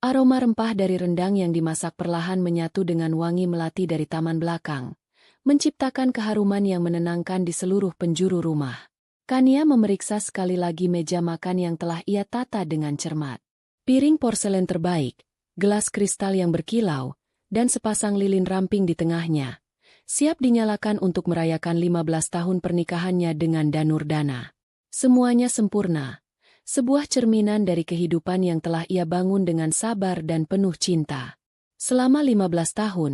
Aroma rempah dari rendang yang dimasak perlahan menyatu dengan wangi melati dari taman belakang, menciptakan keharuman yang menenangkan di seluruh penjuru rumah. Kania memeriksa sekali lagi meja makan yang telah ia tata dengan cermat. Piring porselen terbaik, gelas kristal yang berkilau, dan sepasang lilin ramping di tengahnya, siap dinyalakan untuk merayakan 15 tahun pernikahannya dengan Danurdana. Semuanya sempurna, sebuah cerminan dari kehidupan yang telah ia bangun dengan sabar dan penuh cinta. Selama 15 tahun,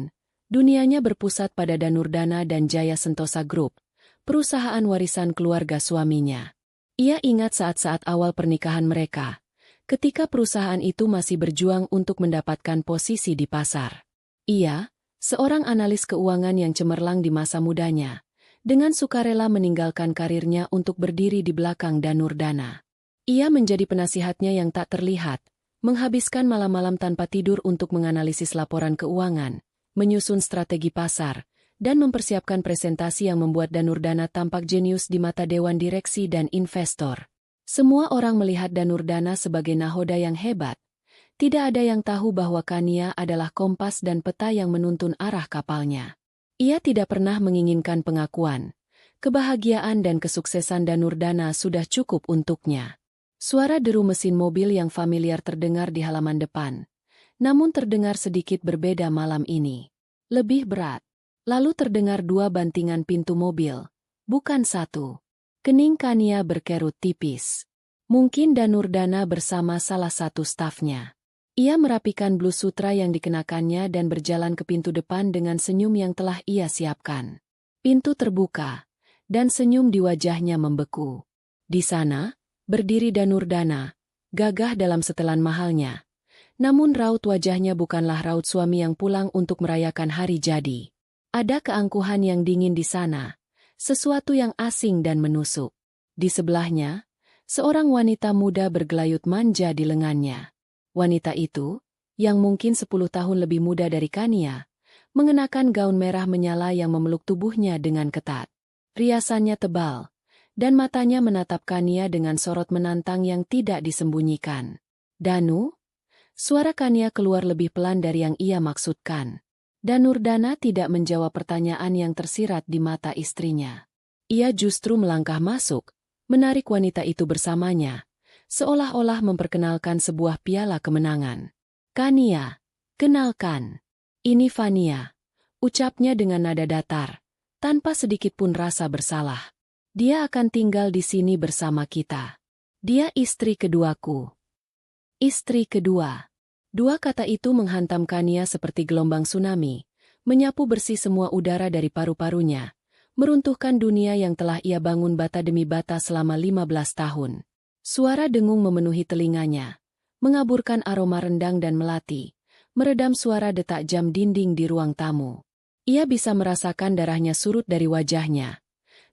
dunianya berpusat pada Danurdana dan Jaya Sentosa Group, perusahaan warisan keluarga suaminya. Ia ingat saat-saat awal pernikahan mereka, ketika perusahaan itu masih berjuang untuk mendapatkan posisi di pasar. Ia, seorang analis keuangan yang cemerlang di masa mudanya, dengan sukarela meninggalkan karirnya untuk berdiri di belakang Danurdana. Ia menjadi penasihatnya yang tak terlihat, menghabiskan malam-malam tanpa tidur untuk menganalisis laporan keuangan, menyusun strategi pasar, dan mempersiapkan presentasi yang membuat Danurdana tampak jenius di mata dewan direksi dan investor. Semua orang melihat Danurdana sebagai nahoda yang hebat. Tidak ada yang tahu bahwa Kania adalah kompas dan peta yang menuntun arah kapalnya. Ia tidak pernah menginginkan pengakuan. Kebahagiaan dan kesuksesan Danurdana sudah cukup untuknya. Suara deru mesin mobil yang familiar terdengar di halaman depan. Namun terdengar sedikit berbeda malam ini. Lebih berat. Lalu terdengar dua bantingan pintu mobil, bukan satu. Kening Kania berkerut tipis. Mungkin Danurdana bersama salah satu stafnya. Ia merapikan blus sutra yang dikenakannya dan berjalan ke pintu depan dengan senyum yang telah ia siapkan. Pintu terbuka, dan senyum di wajahnya membeku. Di sana, berdiri Danurdana, gagah dalam setelan mahalnya. Namun raut wajahnya bukanlah raut suami yang pulang untuk merayakan hari jadi. Ada keangkuhan yang dingin di sana, sesuatu yang asing dan menusuk. Di sebelahnya, seorang wanita muda bergelayut manja di lengannya. Wanita itu, yang mungkin 10 tahun lebih muda dari Kania, mengenakan gaun merah menyala yang memeluk tubuhnya dengan ketat. Riasannya tebal, dan matanya menatap Kania dengan sorot menantang yang tidak disembunyikan. "Danu?" Suara Kania keluar lebih pelan dari yang ia maksudkan. Danurdana tidak menjawab pertanyaan yang tersirat di mata istrinya. Ia justru melangkah masuk, menarik wanita itu bersamanya, seolah-olah memperkenalkan sebuah piala kemenangan. "Kania, kenalkan. Ini Vania," ucapnya dengan nada datar, tanpa sedikit pun rasa bersalah. "Dia akan tinggal di sini bersama kita. Dia istri keduaku." Istri kedua. Dua kata itu menghantam Kania seperti gelombang tsunami, menyapu bersih semua udara dari paru-parunya, meruntuhkan dunia yang telah ia bangun bata demi bata selama 15 tahun. Suara dengung memenuhi telinganya, mengaburkan aroma rendang dan melati, meredam suara detak jam dinding di ruang tamu. Ia bisa merasakan darahnya surut dari wajahnya.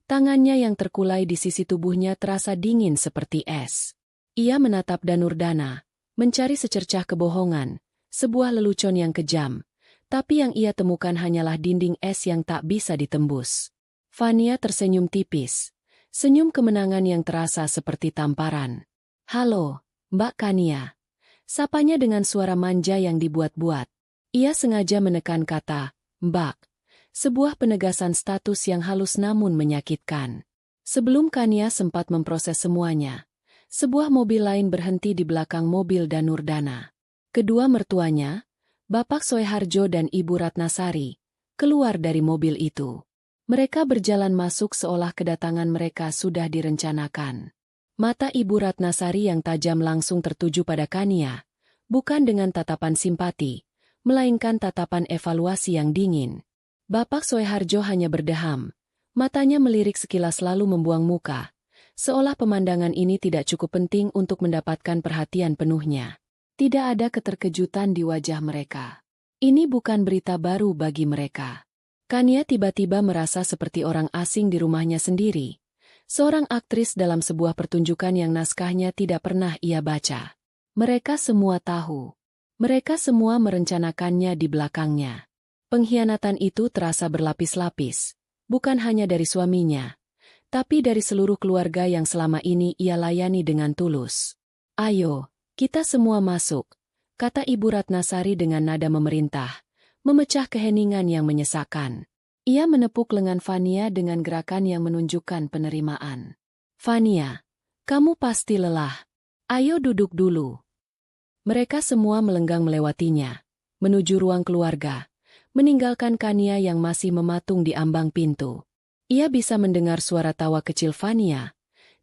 Tangannya yang terkulai di sisi tubuhnya terasa dingin seperti es. Ia menatap Danurdana, mencari secercah kebohongan, sebuah lelucon yang kejam, tapi yang ia temukan hanyalah dinding es yang tak bisa ditembus. Vania tersenyum tipis, senyum kemenangan yang terasa seperti tamparan. "Halo, Mbak Kania." Sapanya dengan suara manja yang dibuat-buat. Ia sengaja menekan kata, "Mbak", sebuah penegasan status yang halus namun menyakitkan. Sebelum Kania sempat memproses semuanya, sebuah mobil lain berhenti di belakang mobil Danurdana. Kedua mertuanya, Bapak Soeharjo dan Ibu Ratnasari, keluar dari mobil itu. Mereka berjalan masuk seolah kedatangan mereka sudah direncanakan. Mata Ibu Ratnasari yang tajam langsung tertuju pada Kania, bukan dengan tatapan simpati, melainkan tatapan evaluasi yang dingin. Bapak Soeharjo hanya berdeham, matanya melirik sekilas lalu membuang muka, seolah pemandangan ini tidak cukup penting untuk mendapatkan perhatian penuhnya. Tidak ada keterkejutan di wajah mereka. Ini bukan berita baru bagi mereka. Kania tiba-tiba merasa seperti orang asing di rumahnya sendiri. Seorang aktris dalam sebuah pertunjukan yang naskahnya tidak pernah ia baca. Mereka semua tahu. Mereka semua merencanakannya di belakangnya. Pengkhianatan itu terasa berlapis-lapis, bukan hanya dari suaminya, tapi dari seluruh keluarga yang selama ini ia layani dengan tulus. "Ayo, kita semua masuk," kata Ibu Ratnasari dengan nada memerintah, memecah keheningan yang menyesakkan. Ia menepuk lengan Fania dengan gerakan yang menunjukkan penerimaan. Fania, kamu pasti lelah. Ayo duduk dulu. Mereka semua melenggang melewatinya, menuju ruang keluarga, meninggalkan Kania yang masih mematung di ambang pintu. Ia bisa mendengar suara tawa kecil Fania,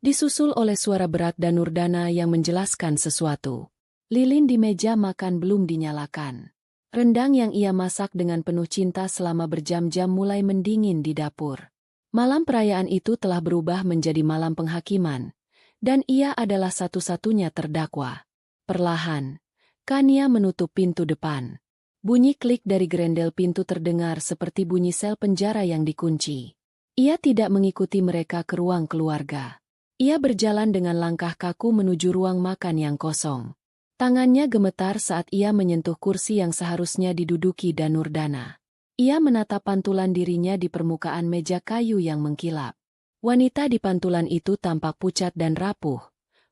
disusul oleh suara berat Danurdana yang menjelaskan sesuatu. Lilin di meja makan belum dinyalakan. Rendang yang ia masak dengan penuh cinta selama berjam-jam mulai mendingin di dapur. Malam perayaan itu telah berubah menjadi malam penghakiman, dan ia adalah satu-satunya terdakwa. Perlahan, Kania menutup pintu depan. Bunyi klik dari grendel pintu terdengar seperti bunyi sel penjara yang dikunci. Ia tidak mengikuti mereka ke ruang keluarga. Ia berjalan dengan langkah kaku menuju ruang makan yang kosong. Tangannya gemetar saat ia menyentuh kursi yang seharusnya diduduki Danurdana. Ia menatap pantulan dirinya di permukaan meja kayu yang mengkilap. Wanita di pantulan itu tampak pucat dan rapuh.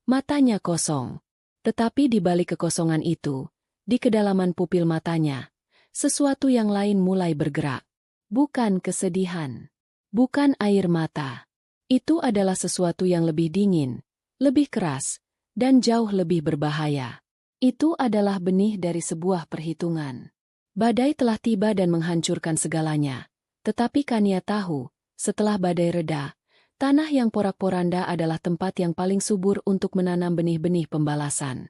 Matanya kosong. Tetapi di balik kekosongan itu, di kedalaman pupil matanya, sesuatu yang lain mulai bergerak. Bukan kesedihan. Bukan air mata. Itu adalah sesuatu yang lebih dingin, lebih keras, dan jauh lebih berbahaya. Itu adalah benih dari sebuah perhitungan. Badai telah tiba dan menghancurkan segalanya. Tetapi Kania tahu, setelah badai reda, tanah yang porak-poranda adalah tempat yang paling subur untuk menanam benih-benih pembalasan.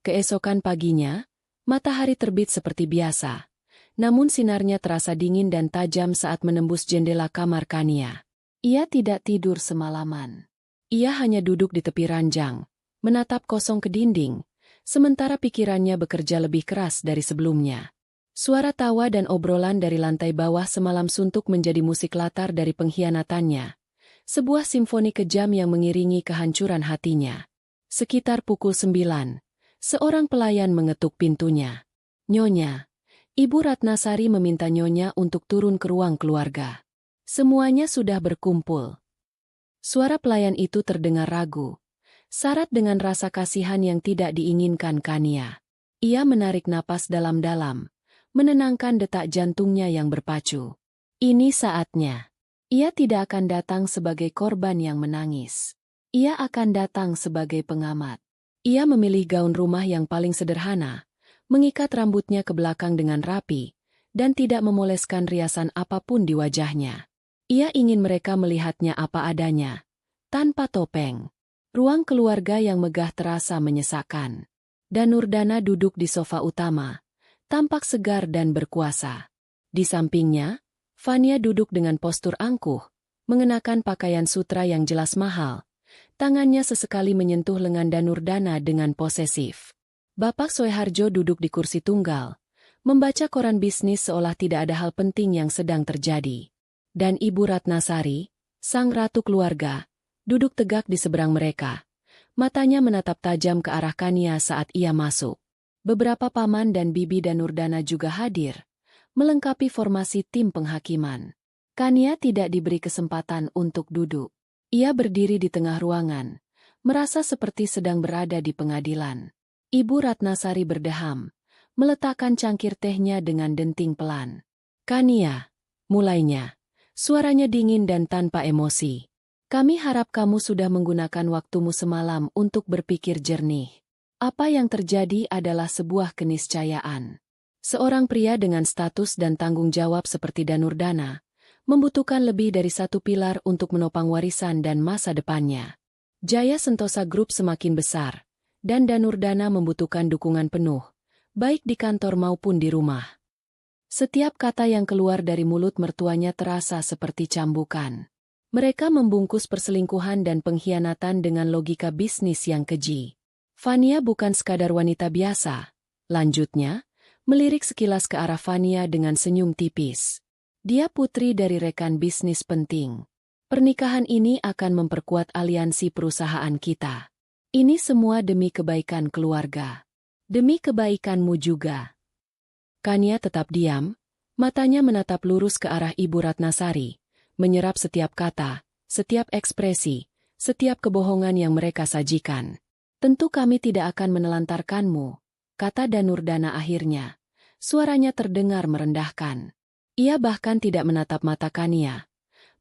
Keesokan paginya, matahari terbit seperti biasa. Namun sinarnya terasa dingin dan tajam saat menembus jendela kamar Kania. Ia tidak tidur semalaman. Ia hanya duduk di tepi ranjang, menatap kosong ke dinding, sementara pikirannya bekerja lebih keras dari sebelumnya. Suara tawa dan obrolan dari lantai bawah semalam suntuk menjadi musik latar dari pengkhianatannya. Sebuah simfoni kejam yang mengiringi kehancuran hatinya. Sekitar pukul 9, seorang pelayan mengetuk pintunya. "Nyonya." Ibu Ratnasari meminta Nyonya untuk turun ke ruang keluarga. Semuanya sudah berkumpul. Suara pelayan itu terdengar ragu, syarat dengan rasa kasihan yang tidak diinginkan Kania. Ia menarik napas dalam-dalam, menenangkan detak jantungnya yang berpacu. Ini saatnya. Ia tidak akan datang sebagai korban yang menangis. Ia akan datang sebagai pengamat. Ia memilih gaun rumah yang paling sederhana, mengikat rambutnya ke belakang dengan rapi, dan tidak memoleskan riasan apapun di wajahnya. Ia ingin mereka melihatnya apa adanya, tanpa topeng. Ruang keluarga yang megah terasa menyesakkan. Danurdana duduk di sofa utama, tampak segar dan berkuasa. Di sampingnya, Fania duduk dengan postur angkuh, mengenakan pakaian sutra yang jelas mahal. Tangannya sesekali menyentuh lengan Danurdana dengan posesif. Bapak Soeharjo duduk di kursi tunggal, membaca koran bisnis seolah tidak ada hal penting yang sedang terjadi. Dan Ibu Ratnasari, sang ratu keluarga, duduk tegak di seberang mereka. Matanya menatap tajam ke arah Kania saat ia masuk. Beberapa paman dan bibi Danurdana juga hadir, melengkapi formasi tim penghakiman. Kania tidak diberi kesempatan untuk duduk. Ia berdiri di tengah ruangan, merasa seperti sedang berada di pengadilan. Ibu Ratnasari berdeham, meletakkan cangkir tehnya dengan denting pelan. "Kania," mulainya. Suaranya dingin dan tanpa emosi. "Kami harap kamu sudah menggunakan waktumu semalam untuk berpikir jernih. Apa yang terjadi adalah sebuah keniscayaan. Seorang pria dengan status dan tanggung jawab seperti Danurdana membutuhkan lebih dari satu pilar untuk menopang warisan dan masa depannya. Jaya Sentosa Group semakin besar, dan Danurdana membutuhkan dukungan penuh, baik di kantor maupun di rumah." Setiap kata yang keluar dari mulut mertuanya terasa seperti cambukan. Mereka membungkus perselingkuhan dan pengkhianatan dengan logika bisnis yang keji. "Fania bukan sekadar wanita biasa," lanjutnya, melirik sekilas ke arah Fania dengan senyum tipis. "Dia putri dari rekan bisnis penting. Pernikahan ini akan memperkuat aliansi perusahaan kita. Ini semua demi kebaikan keluarga. Demi kebaikanmu juga." Kania tetap diam, matanya menatap lurus ke arah Ibu Ratnasari, menyerap setiap kata, setiap ekspresi, setiap kebohongan yang mereka sajikan. "Tentu kami tidak akan menelantarkanmu," kata Danurdana akhirnya. Suaranya terdengar merendahkan. Ia bahkan tidak menatap mata Kania.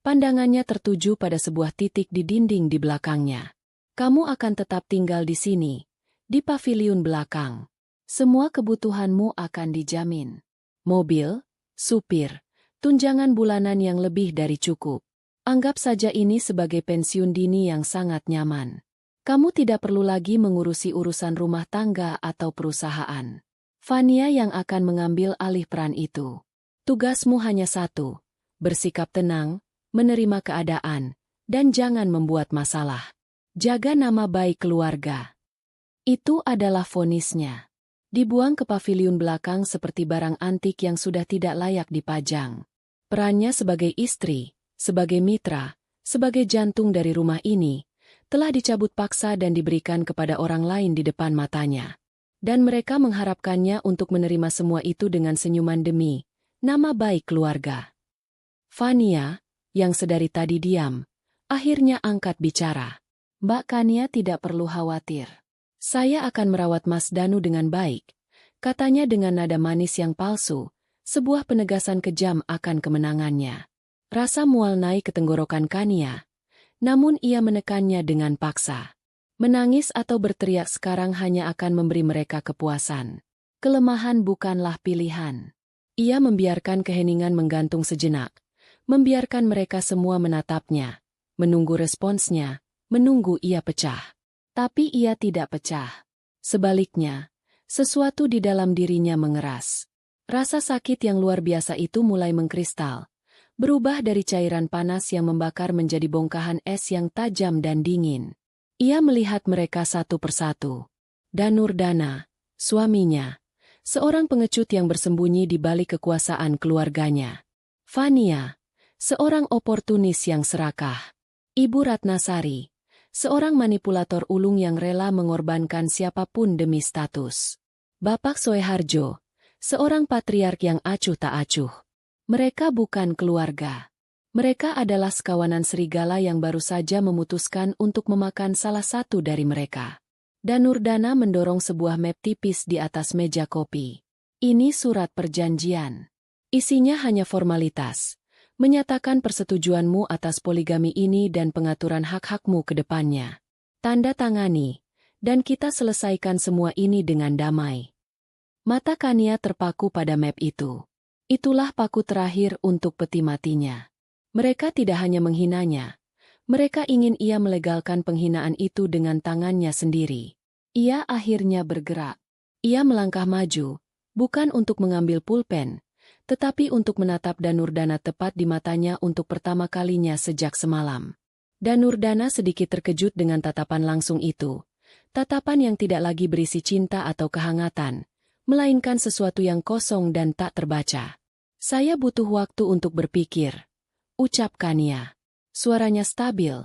Pandangannya tertuju pada sebuah titik di dinding di belakangnya. Kamu akan tetap tinggal di sini, di paviliun belakang. Semua kebutuhanmu akan dijamin. Mobil, supir, tunjangan bulanan yang lebih dari cukup. Anggap saja ini sebagai pensiun dini yang sangat nyaman. Kamu tidak perlu lagi mengurusi urusan rumah tangga atau perusahaan. Fania yang akan mengambil alih peran itu. Tugasmu hanya satu, bersikap tenang, menerima keadaan, dan jangan membuat masalah. Jaga nama baik keluarga. Itu adalah vonisnya. Dibuang ke paviliun belakang seperti barang antik yang sudah tidak layak dipajang. Perannya sebagai istri, sebagai mitra, sebagai jantung dari rumah ini, telah dicabut paksa dan diberikan kepada orang lain di depan matanya. Dan mereka mengharapkannya untuk menerima semua itu dengan senyuman demi nama baik keluarga. Fania, yang sedari tadi diam, akhirnya angkat bicara. Mbak Kania tidak perlu khawatir. Saya akan merawat Mas Danu dengan baik, katanya dengan nada manis yang palsu, sebuah penegasan kejam akan kemenangannya. Rasa mual naik ke tenggorokan Kania, namun ia menekannya dengan paksa. Menangis atau berteriak sekarang hanya akan memberi mereka kepuasan. Kelemahan bukanlah pilihan. Ia membiarkan keheningan menggantung sejenak, membiarkan mereka semua menatapnya, menunggu responsnya, menunggu ia pecah. Tapi ia tidak pecah. Sebaliknya, sesuatu di dalam dirinya mengeras. Rasa sakit yang luar biasa itu mulai mengkristal, berubah dari cairan panas yang membakar menjadi bongkahan es yang tajam dan dingin. Ia melihat mereka satu persatu. Danurdana, suaminya, seorang pengecut yang bersembunyi di balik kekuasaan keluarganya. Fania, seorang oportunis yang serakah. Ibu Ratnasari, seorang manipulator ulung yang rela mengorbankan siapapun demi status. Bapak Soeharjo, seorang patriark yang acuh tak acuh. Mereka bukan keluarga. Mereka adalah sekawanan serigala yang baru saja memutuskan untuk memakan salah satu dari mereka. Danurdana mendorong sebuah map tipis di atas meja kopi. Ini surat perjanjian. Isinya hanya formalitas. Menyatakan persetujuanmu atas poligami ini dan pengaturan hak-hakmu ke depannya. Tanda tangani, dan kita selesaikan semua ini dengan damai. Mata Kania terpaku pada map itu. Itulah paku terakhir untuk peti matinya. Mereka tidak hanya menghinanya. Mereka ingin ia melegalkan penghinaan itu dengan tangannya sendiri. Ia akhirnya bergerak. Ia melangkah maju, bukan untuk mengambil pulpen, tetapi untuk menatap Danurdana tepat di matanya untuk pertama kalinya sejak semalam. Danurdana sedikit terkejut dengan tatapan langsung itu. Tatapan yang tidak lagi berisi cinta atau kehangatan, melainkan sesuatu yang kosong dan tak terbaca. Saya butuh waktu untuk berpikir, ucap Kania. Suaranya stabil,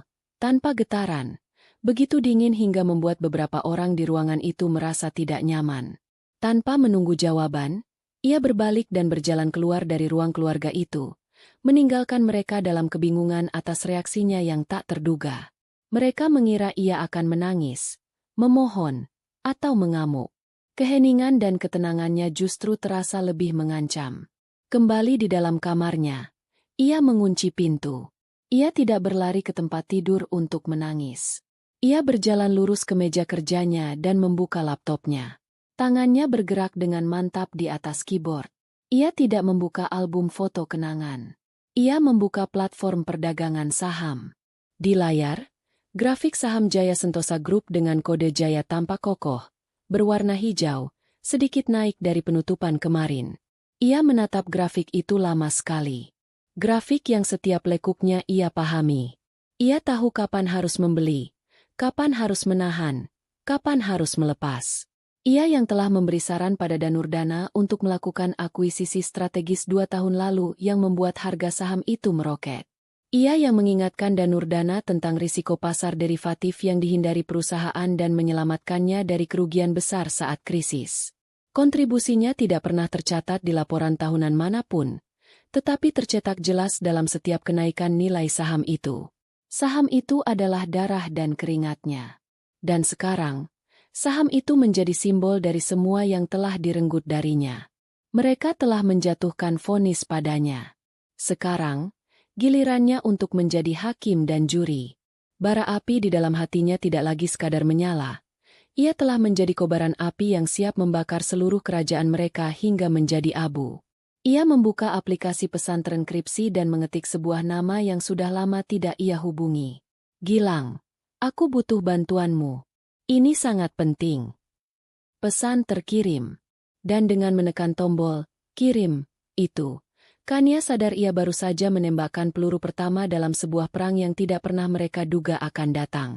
tanpa getaran, begitu dingin hingga membuat beberapa orang di ruangan itu merasa tidak nyaman. Tanpa menunggu jawaban, ia berbalik dan berjalan keluar dari ruang keluarga itu, meninggalkan mereka dalam kebingungan atas reaksinya yang tak terduga. Mereka mengira ia akan menangis, memohon, atau mengamuk. Keheningan dan ketenangannya justru terasa lebih mengancam. Kembali di dalam kamarnya, ia mengunci pintu. Ia tidak berlari ke tempat tidur untuk menangis. Ia berjalan lurus ke meja kerjanya dan membuka laptopnya. Tangannya bergerak dengan mantap di atas keyboard. Ia tidak membuka album foto kenangan. Ia membuka platform perdagangan saham. Di layar, grafik saham Jaya Sentosa Group dengan kode Jaya tampak kokoh, berwarna hijau, sedikit naik dari penutupan kemarin. Ia menatap grafik itu lama sekali. Grafik yang setiap lekuknya ia pahami. Ia tahu kapan harus membeli, kapan harus menahan, kapan harus melepas. Ia yang telah memberi saran pada Danurdana untuk melakukan akuisisi strategis 2 tahun lalu yang membuat harga saham itu meroket. Ia yang mengingatkan Danurdana tentang risiko pasar derivatif yang dihindari perusahaan dan menyelamatkannya dari kerugian besar saat krisis. Kontribusinya tidak pernah tercatat di laporan tahunan manapun, tetapi tercetak jelas dalam setiap kenaikan nilai saham itu. Saham itu adalah darah dan keringatnya. Dan sekarang, Saham itu menjadi simbol dari semua yang telah direnggut darinya. Mereka telah menjatuhkan vonis padanya. Sekarang, gilirannya untuk menjadi hakim dan juri. Bara api di dalam hatinya tidak lagi sekadar menyala. Ia telah menjadi kobaran api yang siap membakar seluruh kerajaan mereka hingga menjadi abu. Ia membuka aplikasi pesan transkripsi dan mengetik sebuah nama yang sudah lama tidak ia hubungi. Gilang, aku butuh bantuanmu. Ini sangat penting. Pesan terkirim. Dan dengan menekan tombol, kirim, itu. Kania sadar ia baru saja menembakkan peluru pertama dalam sebuah perang yang tidak pernah mereka duga akan datang.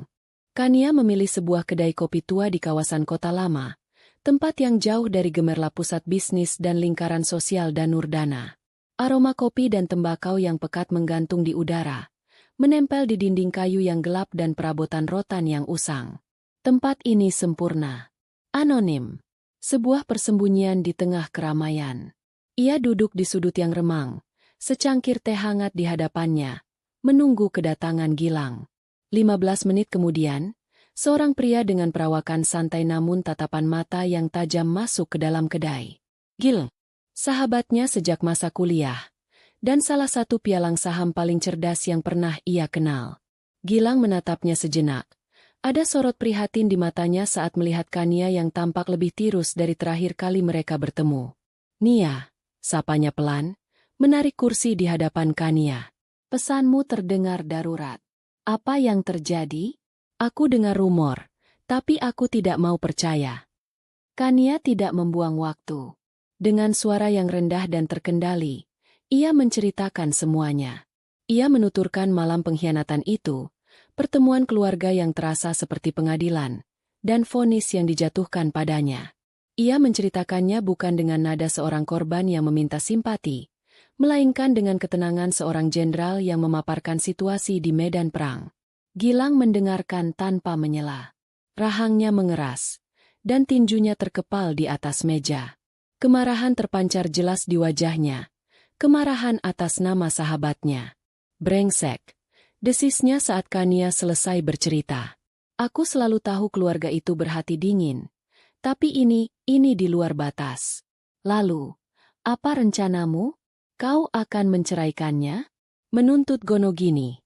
Kania memilih sebuah kedai kopi tua di kawasan kota lama, tempat yang jauh dari gemerlap pusat bisnis dan lingkaran sosial Danurdana. Aroma kopi dan tembakau yang pekat menggantung di udara, menempel di dinding kayu yang gelap dan perabotan rotan yang usang. Tempat ini sempurna. Anonim. Sebuah persembunyian di tengah keramaian. Ia duduk di sudut yang remang, secangkir teh hangat di hadapannya, menunggu kedatangan Gilang. 15 menit kemudian, seorang pria dengan perawakan santai namun tatapan mata yang tajam masuk ke dalam kedai. Gil, sahabatnya sejak masa kuliah, dan salah satu pialang saham paling cerdas yang pernah ia kenal. Gilang menatapnya sejenak. Ada sorot prihatin di matanya saat melihat Kania yang tampak lebih tirus dari terakhir kali mereka bertemu. Nia, sapanya pelan, menarik kursi di hadapan Kania. Pesanmu terdengar darurat. Apa yang terjadi? Aku dengar rumor, tapi aku tidak mau percaya. Kania tidak membuang waktu. Dengan suara yang rendah dan terkendali, ia menceritakan semuanya. Ia menuturkan malam pengkhianatan itu, pertemuan keluarga yang terasa seperti pengadilan, dan vonis yang dijatuhkan padanya. Ia menceritakannya bukan dengan nada seorang korban yang meminta simpati, melainkan dengan ketenangan seorang jenderal yang memaparkan situasi di medan perang. Gilang mendengarkan tanpa menyela. Rahangnya mengeras, dan tinjunya terkepal di atas meja. Kemarahan terpancar jelas di wajahnya. Kemarahan atas nama sahabatnya. Brengsek, desisnya saat Kania selesai bercerita. Aku selalu tahu keluarga itu berhati dingin. Tapi ini di luar batas. Lalu, apa rencanamu? Kau akan menceraikannya? Menuntut Gonogini.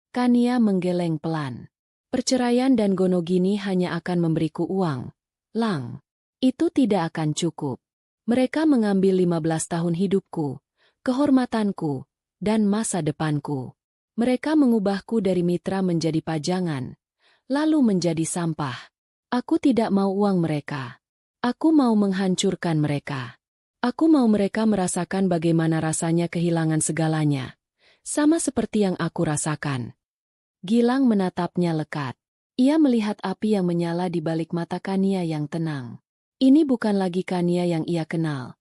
Kania menggeleng pelan. Perceraian dan Gonogini hanya akan memberiku uang. Lang. Itu tidak akan cukup. Mereka mengambil 15 tahun hidupku, kehormatanku, dan masa depanku. Mereka mengubahku dari mitra menjadi pajangan, lalu menjadi sampah. Aku tidak mau uang mereka. Aku mau menghancurkan mereka. Aku mau mereka merasakan bagaimana rasanya kehilangan segalanya. Sama seperti yang aku rasakan. Gilang menatapnya lekat. Ia melihat api yang menyala di balik mata Kania yang tenang. Ini bukan lagi Kania yang ia kenal.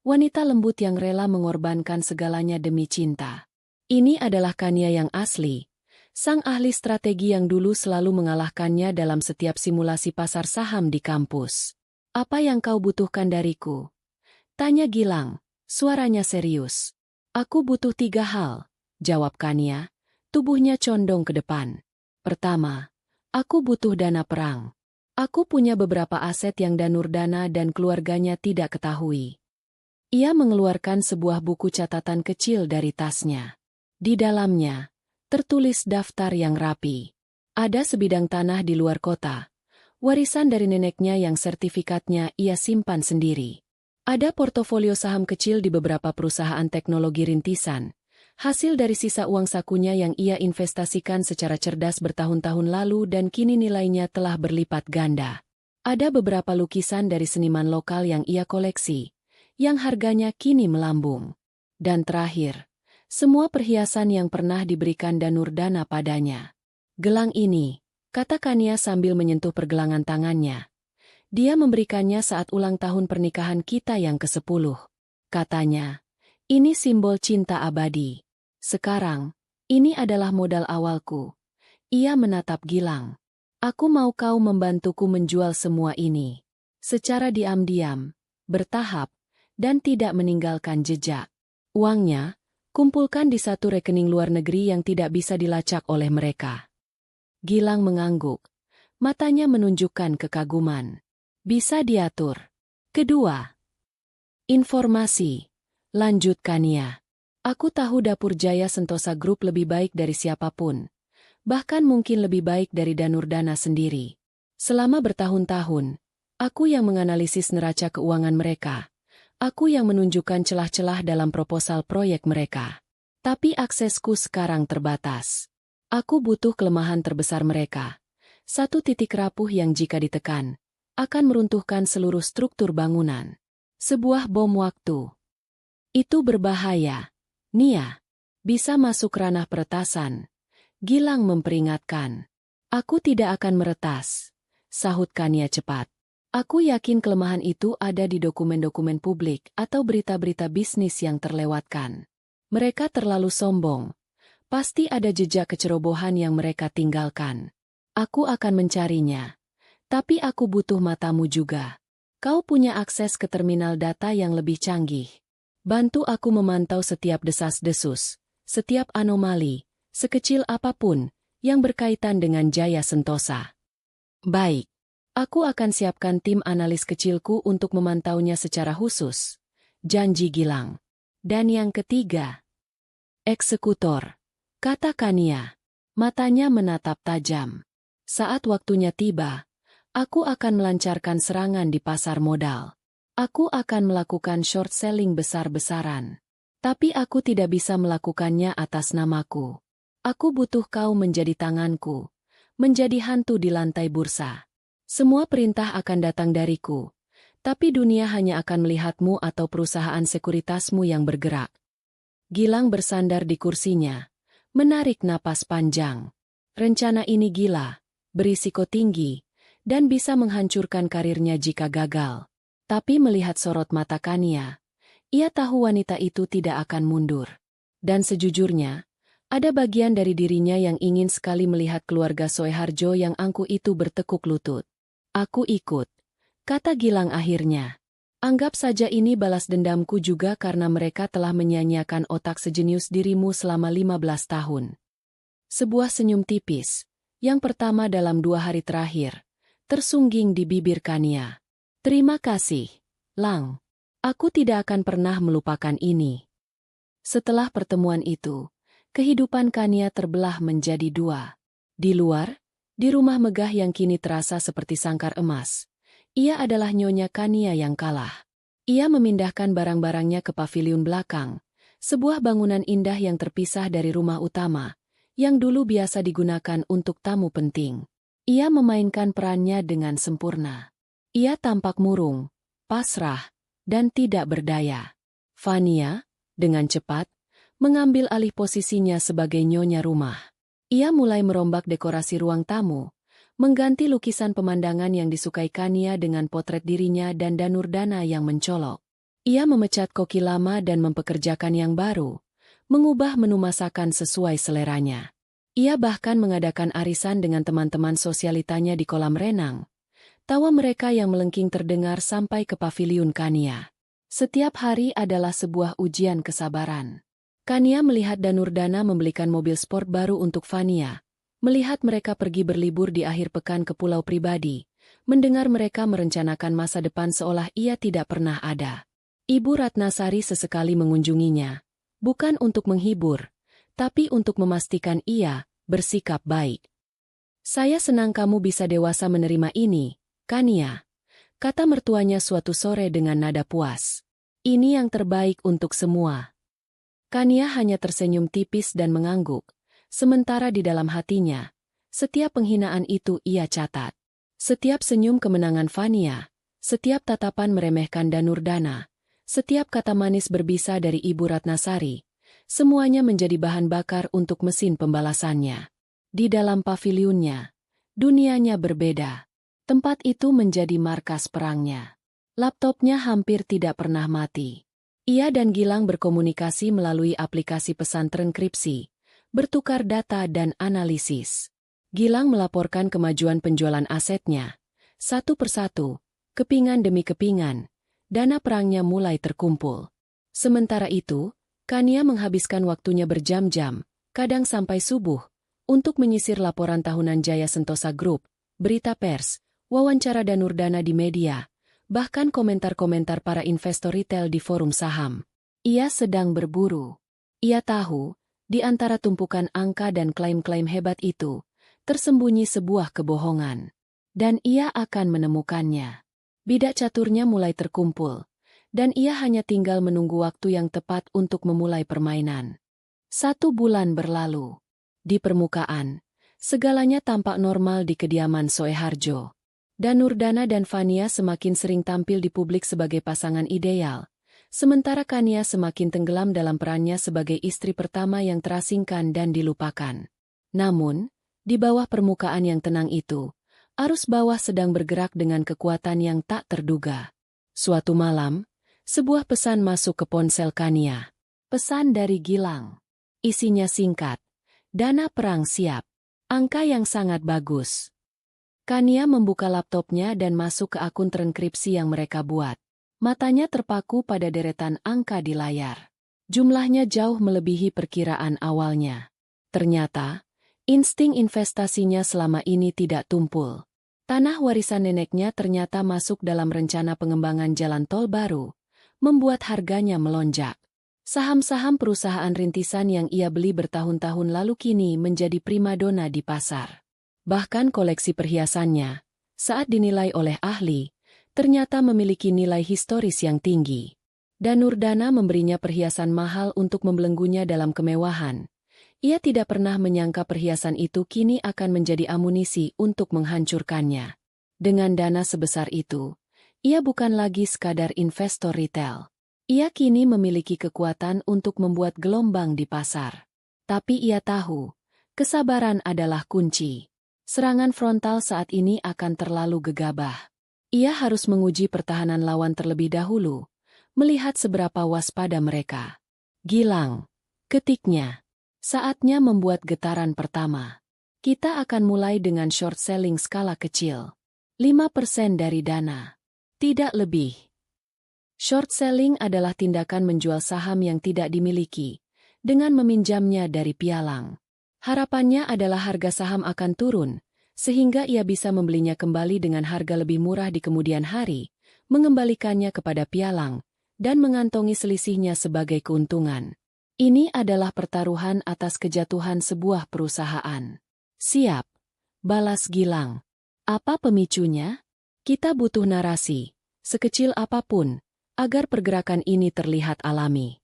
Wanita lembut yang rela mengorbankan segalanya demi cinta. Ini adalah Kania yang asli. Sang ahli strategi yang dulu selalu mengalahkannya dalam setiap simulasi pasar saham di kampus. Apa yang kau butuhkan dariku? Tanya Gilang, suaranya serius. Aku butuh 3 hal, jawab Kania, tubuhnya condong ke depan. Pertama, aku butuh dana perang. Aku punya beberapa aset yang Danurdana dan keluarganya tidak ketahui. Ia mengeluarkan sebuah buku catatan kecil dari tasnya. Di dalamnya, tertulis daftar yang rapi. Ada sebidang tanah di luar kota, warisan dari neneknya yang sertifikatnya ia simpan sendiri. Ada portofolio saham kecil di beberapa perusahaan teknologi rintisan, hasil dari sisa uang sakunya yang ia investasikan secara cerdas bertahun-tahun lalu dan kini nilainya telah berlipat ganda. Ada beberapa lukisan dari seniman lokal yang ia koleksi, yang harganya kini melambung. Dan terakhir, semua perhiasan yang pernah diberikan Danurdana padanya. Gelang ini, kata Kania sambil menyentuh pergelangan tangannya. Dia memberikannya saat ulang tahun pernikahan kita yang ke-10. Katanya, ini simbol cinta abadi. Sekarang, ini adalah modal awalku. Ia menatap Gilang. Aku mau kau membantuku menjual semua ini. Secara diam-diam, bertahap, dan tidak meninggalkan jejak. Uangnya, kumpulkan di satu rekening luar negeri yang tidak bisa dilacak oleh mereka. Gilang mengangguk. Matanya menunjukkan kekaguman. Bisa diatur. Kedua. Informasi. Lanjut Kania. Aku tahu Dapur Jaya Sentosa Group lebih baik dari siapapun. Bahkan mungkin lebih baik dari Danurdana sendiri. Selama bertahun-tahun, aku yang menganalisis neraca keuangan mereka. Aku yang menunjukkan celah-celah dalam proposal proyek mereka. Tapi aksesku sekarang terbatas. Aku butuh kelemahan terbesar mereka. Satu titik rapuh yang jika ditekan, akan meruntuhkan seluruh struktur bangunan. Sebuah bom waktu. Itu berbahaya. Nia, bisa masuk ranah peretasan. Gilang memperingatkan. Aku tidak akan meretas, sahut Kania cepat. Aku yakin kelemahan itu ada di dokumen-dokumen publik atau berita-berita bisnis yang terlewatkan. Mereka terlalu sombong. Pasti ada jejak kecerobohan yang mereka tinggalkan. Aku akan mencarinya. Tapi aku butuh matamu juga. Kau punya akses ke terminal data yang lebih canggih. Bantu aku memantau setiap desas-desus, setiap anomali, sekecil apapun, yang berkaitan dengan Jaya Sentosa. Baik. Aku akan siapkan tim analis kecilku untuk memantaunya secara khusus. Janji Gilang. Dan yang ketiga. Eksekutor. Kata Kania. Matanya menatap tajam. Saat waktunya tiba, aku akan melancarkan serangan di pasar modal. Aku akan melakukan short selling besar-besaran. Tapi aku tidak bisa melakukannya atas namaku. Aku butuh kau menjadi tanganku. Menjadi hantu di lantai bursa. Semua perintah akan datang dariku, tapi dunia hanya akan melihatmu atau perusahaan sekuritasmu yang bergerak. Gilang bersandar di kursinya, menarik napas panjang. Rencana ini gila, berisiko tinggi, dan bisa menghancurkan karirnya jika gagal. Tapi melihat sorot mata Kania, ia tahu wanita itu tidak akan mundur. Dan sejujurnya, ada bagian dari dirinya yang ingin sekali melihat keluarga Soeharjo yang angkuh itu bertekuk lutut. Aku ikut, kata Gilang akhirnya. Anggap saja ini balas dendamku juga karena mereka telah menyia-nyiakan otak sejenius dirimu selama 15 tahun. Sebuah senyum tipis, yang pertama dalam 2 hari terakhir, tersungging di bibir Kania. Terima kasih, Lang. Aku tidak akan pernah melupakan ini. Setelah pertemuan itu, kehidupan Kania terbelah menjadi 2. Di luar, di rumah megah yang kini terasa seperti sangkar emas, ia adalah Nyonya Kania yang kalah. Ia memindahkan barang-barangnya ke paviliun belakang, sebuah bangunan indah yang terpisah dari rumah utama, yang dulu biasa digunakan untuk tamu penting. Ia memainkan perannya dengan sempurna. Ia tampak murung, pasrah, dan tidak berdaya. Fania, dengan cepat, mengambil alih posisinya sebagai nyonya rumah. Ia mulai merombak dekorasi ruang tamu, mengganti lukisan pemandangan yang disukai Kania dengan potret dirinya dan Danurdana yang mencolok. Ia memecat koki lama dan mempekerjakan yang baru, mengubah menu masakan sesuai seleranya. Ia bahkan mengadakan arisan dengan teman-teman sosialitanya di kolam renang. Tawa mereka yang melengking terdengar sampai ke paviliun Kania. Setiap hari adalah sebuah ujian kesabaran. Kania melihat Danurdana membelikan mobil sport baru untuk Fania, melihat mereka pergi berlibur di akhir pekan ke pulau pribadi, mendengar mereka merencanakan masa depan seolah ia tidak pernah ada. Ibu Ratnasari sesekali mengunjunginya, bukan untuk menghibur, tapi untuk memastikan ia bersikap baik. Saya senang kamu bisa dewasa menerima ini, Kania, kata mertuanya suatu sore dengan nada puas. Ini yang terbaik untuk semua. Kania hanya tersenyum tipis dan mengangguk, sementara di dalam hatinya, setiap penghinaan itu ia catat. Setiap senyum kemenangan Fania, setiap tatapan meremehkan Danurdana, setiap kata manis berbisa dari Ibu Ratnasari, semuanya menjadi bahan bakar untuk mesin pembalasannya. Di dalam paviliunnya, dunianya berbeda. Tempat itu menjadi markas perangnya. Laptopnya hampir tidak pernah mati. Ia dan Gilang berkomunikasi melalui aplikasi pesan transkripsi, bertukar data dan analisis. Gilang melaporkan kemajuan penjualan asetnya. Satu persatu, kepingan demi kepingan, dana perangnya mulai terkumpul. Sementara itu, Kania menghabiskan waktunya berjam-jam, kadang sampai subuh, untuk menyisir laporan tahunan Jaya Sentosa Group, berita pers, wawancara Danurdana di media, bahkan komentar-komentar para investor retail di forum saham. Ia sedang berburu. Ia tahu, di antara tumpukan angka dan klaim-klaim hebat itu, tersembunyi sebuah kebohongan. Dan ia akan menemukannya. Bidak caturnya mulai terkumpul, dan ia hanya tinggal menunggu waktu yang tepat untuk memulai permainan. 1 bulan berlalu. Di permukaan, segalanya tampak normal di kediaman Soeharjo. Danurdana dan Fania semakin sering tampil di publik sebagai pasangan ideal, sementara Kania semakin tenggelam dalam perannya sebagai istri pertama yang terasingkan dan dilupakan. Namun, di bawah permukaan yang tenang itu, arus bawah sedang bergerak dengan kekuatan yang tak terduga. Suatu malam, sebuah pesan masuk ke ponsel Kania. Pesan dari Gilang. Isinya singkat. Dana perang siap. Angka yang sangat bagus. Kania membuka laptopnya dan masuk ke akun terenkripsi yang mereka buat. Matanya terpaku pada deretan angka di layar. Jumlahnya jauh melebihi perkiraan awalnya. Ternyata, insting investasinya selama ini tidak tumpul. Tanah warisan neneknya ternyata masuk dalam rencana pengembangan jalan tol baru, membuat harganya melonjak. Saham-saham perusahaan rintisan yang ia beli bertahun-tahun lalu kini menjadi primadona di pasar. Bahkan koleksi perhiasannya, saat dinilai oleh ahli, ternyata memiliki nilai historis yang tinggi. Danurdana memberinya perhiasan mahal untuk membelenggunya dalam kemewahan. Ia tidak pernah menyangka perhiasan itu kini akan menjadi amunisi untuk menghancurkannya. Dengan dana sebesar itu, ia bukan lagi sekadar investor retail. Ia kini memiliki kekuatan untuk membuat gelombang di pasar. Tapi ia tahu, kesabaran adalah kunci. Serangan frontal saat ini akan terlalu gegabah. Ia harus menguji pertahanan lawan terlebih dahulu, melihat seberapa waspada mereka. Gilang, ketiknya. Saatnya membuat getaran pertama. Kita akan mulai dengan short selling skala kecil. 5% dari dana. Tidak lebih. Short selling adalah tindakan menjual saham yang tidak dimiliki, dengan meminjamnya dari pialang. Harapannya adalah harga saham akan turun, sehingga ia bisa membelinya kembali dengan harga lebih murah di kemudian hari, mengembalikannya kepada pialang, dan mengantongi selisihnya sebagai keuntungan. Ini adalah pertaruhan atas kejatuhan sebuah perusahaan. Siap, balas Gilang. Apa pemicunya? Kita butuh narasi, sekecil apapun, agar pergerakan ini terlihat alami.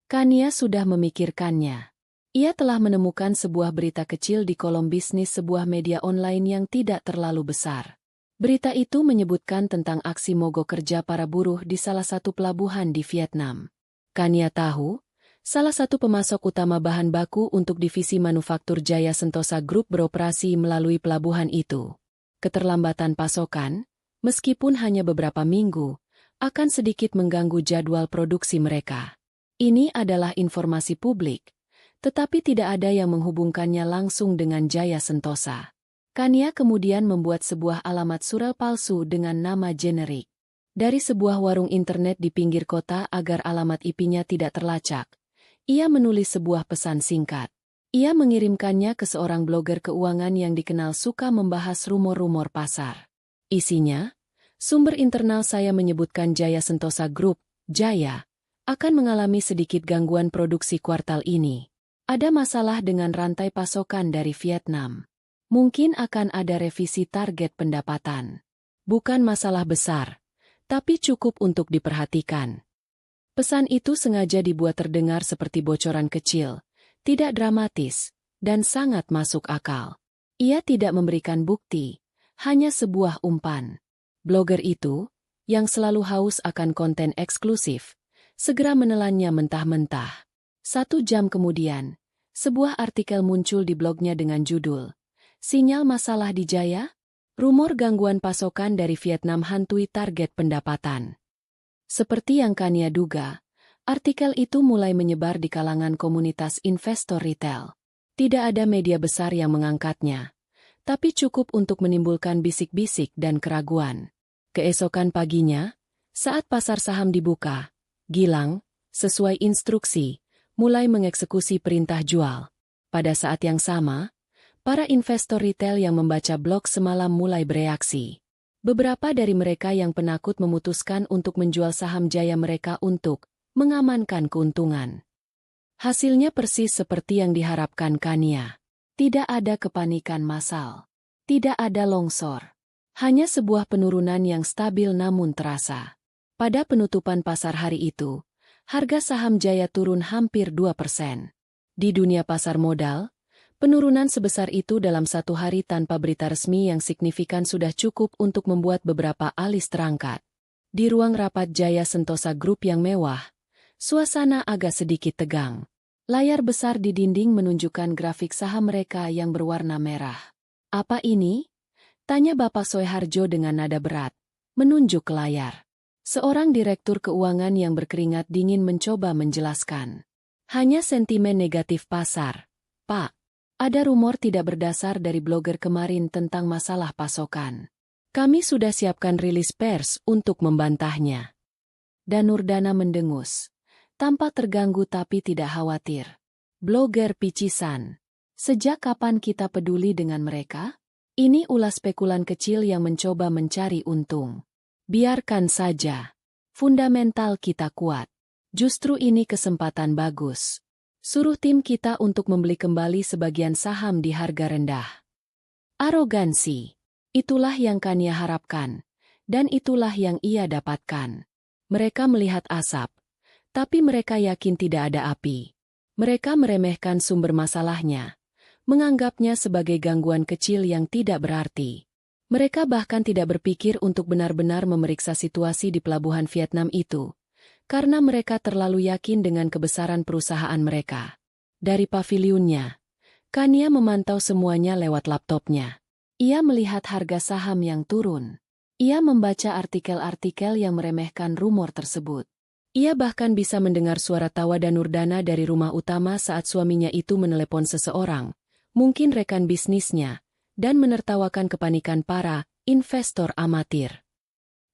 Kania sudah memikirkannya. Ia telah menemukan sebuah berita kecil di kolom bisnis sebuah media online yang tidak terlalu besar. Berita itu menyebutkan tentang aksi mogok kerja para buruh di salah satu pelabuhan di Vietnam. Kania tahu, salah satu pemasok utama bahan baku untuk divisi manufaktur Jaya Sentosa Group beroperasi melalui pelabuhan itu. Keterlambatan pasokan, meskipun hanya beberapa minggu, akan sedikit mengganggu jadwal produksi mereka. Ini adalah informasi publik, tetapi tidak ada yang menghubungkannya langsung dengan Jaya Sentosa. Kania kemudian membuat sebuah alamat surel palsu dengan nama generik. Dari sebuah warung internet di pinggir kota agar alamat IP-nya tidak terlacak. Ia menulis sebuah pesan singkat. Ia mengirimkannya ke seorang blogger keuangan yang dikenal suka membahas rumor-rumor pasar. Isinya, sumber internal saya menyebutkan Jaya Sentosa Group, Jaya, akan mengalami sedikit gangguan produksi kuartal ini. Ada masalah dengan rantai pasokan dari Vietnam. Mungkin akan ada revisi target pendapatan. Bukan masalah besar, tapi cukup untuk diperhatikan. Pesan itu sengaja dibuat terdengar seperti bocoran kecil, tidak dramatis, dan sangat masuk akal. Ia tidak memberikan bukti, hanya sebuah umpan. Blogger itu, yang selalu haus akan konten eksklusif, segera menelannya mentah-mentah. 1 jam kemudian, sebuah artikel muncul di blognya dengan judul, "Sinyal masalah di Jaya? Rumor gangguan pasokan dari Vietnam hantui target pendapatan." Seperti yang Kania duga, artikel itu mulai menyebar di kalangan komunitas investor retail. Tidak ada media besar yang mengangkatnya, tapi cukup untuk menimbulkan bisik-bisik dan keraguan. Keesokan paginya, saat pasar saham dibuka, Gilang, sesuai instruksi, mulai mengeksekusi perintah jual. Pada saat yang sama, Para investor retail yang membaca blog semalam mulai bereaksi. Beberapa dari mereka yang penakut memutuskan untuk menjual saham Jaya mereka untuk mengamankan keuntungan. Hasilnya persis seperti yang diharapkan Kania. Tidak ada kepanikan massal. Tidak ada longsor. Hanya sebuah penurunan yang stabil namun terasa. Pada penutupan pasar hari itu, harga saham Jaya turun hampir 2%. Di dunia pasar modal, penurunan sebesar itu dalam satu hari tanpa berita resmi yang signifikan sudah cukup untuk membuat beberapa alis terangkat. Di ruang rapat Jaya Sentosa Group yang mewah, suasana agak sedikit tegang. Layar besar di dinding menunjukkan grafik saham mereka yang berwarna merah. "Apa ini?" tanya Bapak Soeharjo dengan nada berat, menunjuk ke layar. Seorang direktur keuangan yang berkeringat dingin mencoba menjelaskan. "Hanya sentimen negatif pasar, Pak. Ada rumor tidak berdasar dari blogger kemarin tentang masalah pasokan. Kami sudah siapkan rilis pers untuk membantahnya." Danurdana mendengus. Tampak terganggu tapi tidak khawatir. "Blogger picisan. Sejak kapan kita peduli dengan mereka? Ini ulah spekulan kecil yang mencoba mencari untung. Biarkan saja. Fundamental kita kuat. Justru ini kesempatan bagus. Suruh tim kita untuk membeli kembali sebagian saham di harga rendah." Arogansi. Itulah yang Kania harapkan. Dan itulah yang ia dapatkan. Mereka melihat asap. Tapi mereka yakin tidak ada api. Mereka meremehkan sumber masalahnya, menganggapnya sebagai gangguan kecil yang tidak berarti. Mereka bahkan tidak berpikir untuk benar-benar memeriksa situasi di pelabuhan Vietnam itu, karena mereka terlalu yakin dengan kebesaran perusahaan mereka. Dari pavilionnya, Kania memantau semuanya lewat laptopnya. Ia melihat harga saham yang turun. Ia membaca artikel-artikel yang meremehkan rumor tersebut. Ia bahkan bisa mendengar suara tawa Danurdana dari rumah utama saat suaminya itu menelepon seseorang, mungkin rekan bisnisnya, dan menertawakan kepanikan para investor amatir.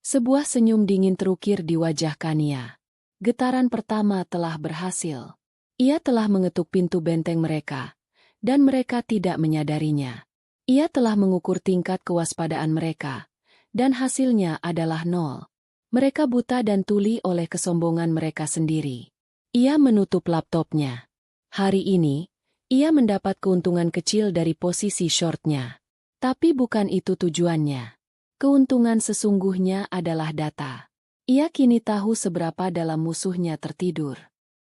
Sebuah senyum dingin terukir di wajah Kania. Getaran pertama telah berhasil. Ia telah mengetuk pintu benteng mereka, dan mereka tidak menyadarinya. Ia telah mengukur tingkat kewaspadaan mereka, dan hasilnya adalah 0. Mereka buta dan tuli oleh kesombongan mereka sendiri. Ia menutup laptopnya. Hari ini, ia mendapat keuntungan kecil dari posisi shortnya. Tapi bukan itu tujuannya. Keuntungan sesungguhnya adalah data. Ia kini tahu seberapa dalam musuhnya tertidur.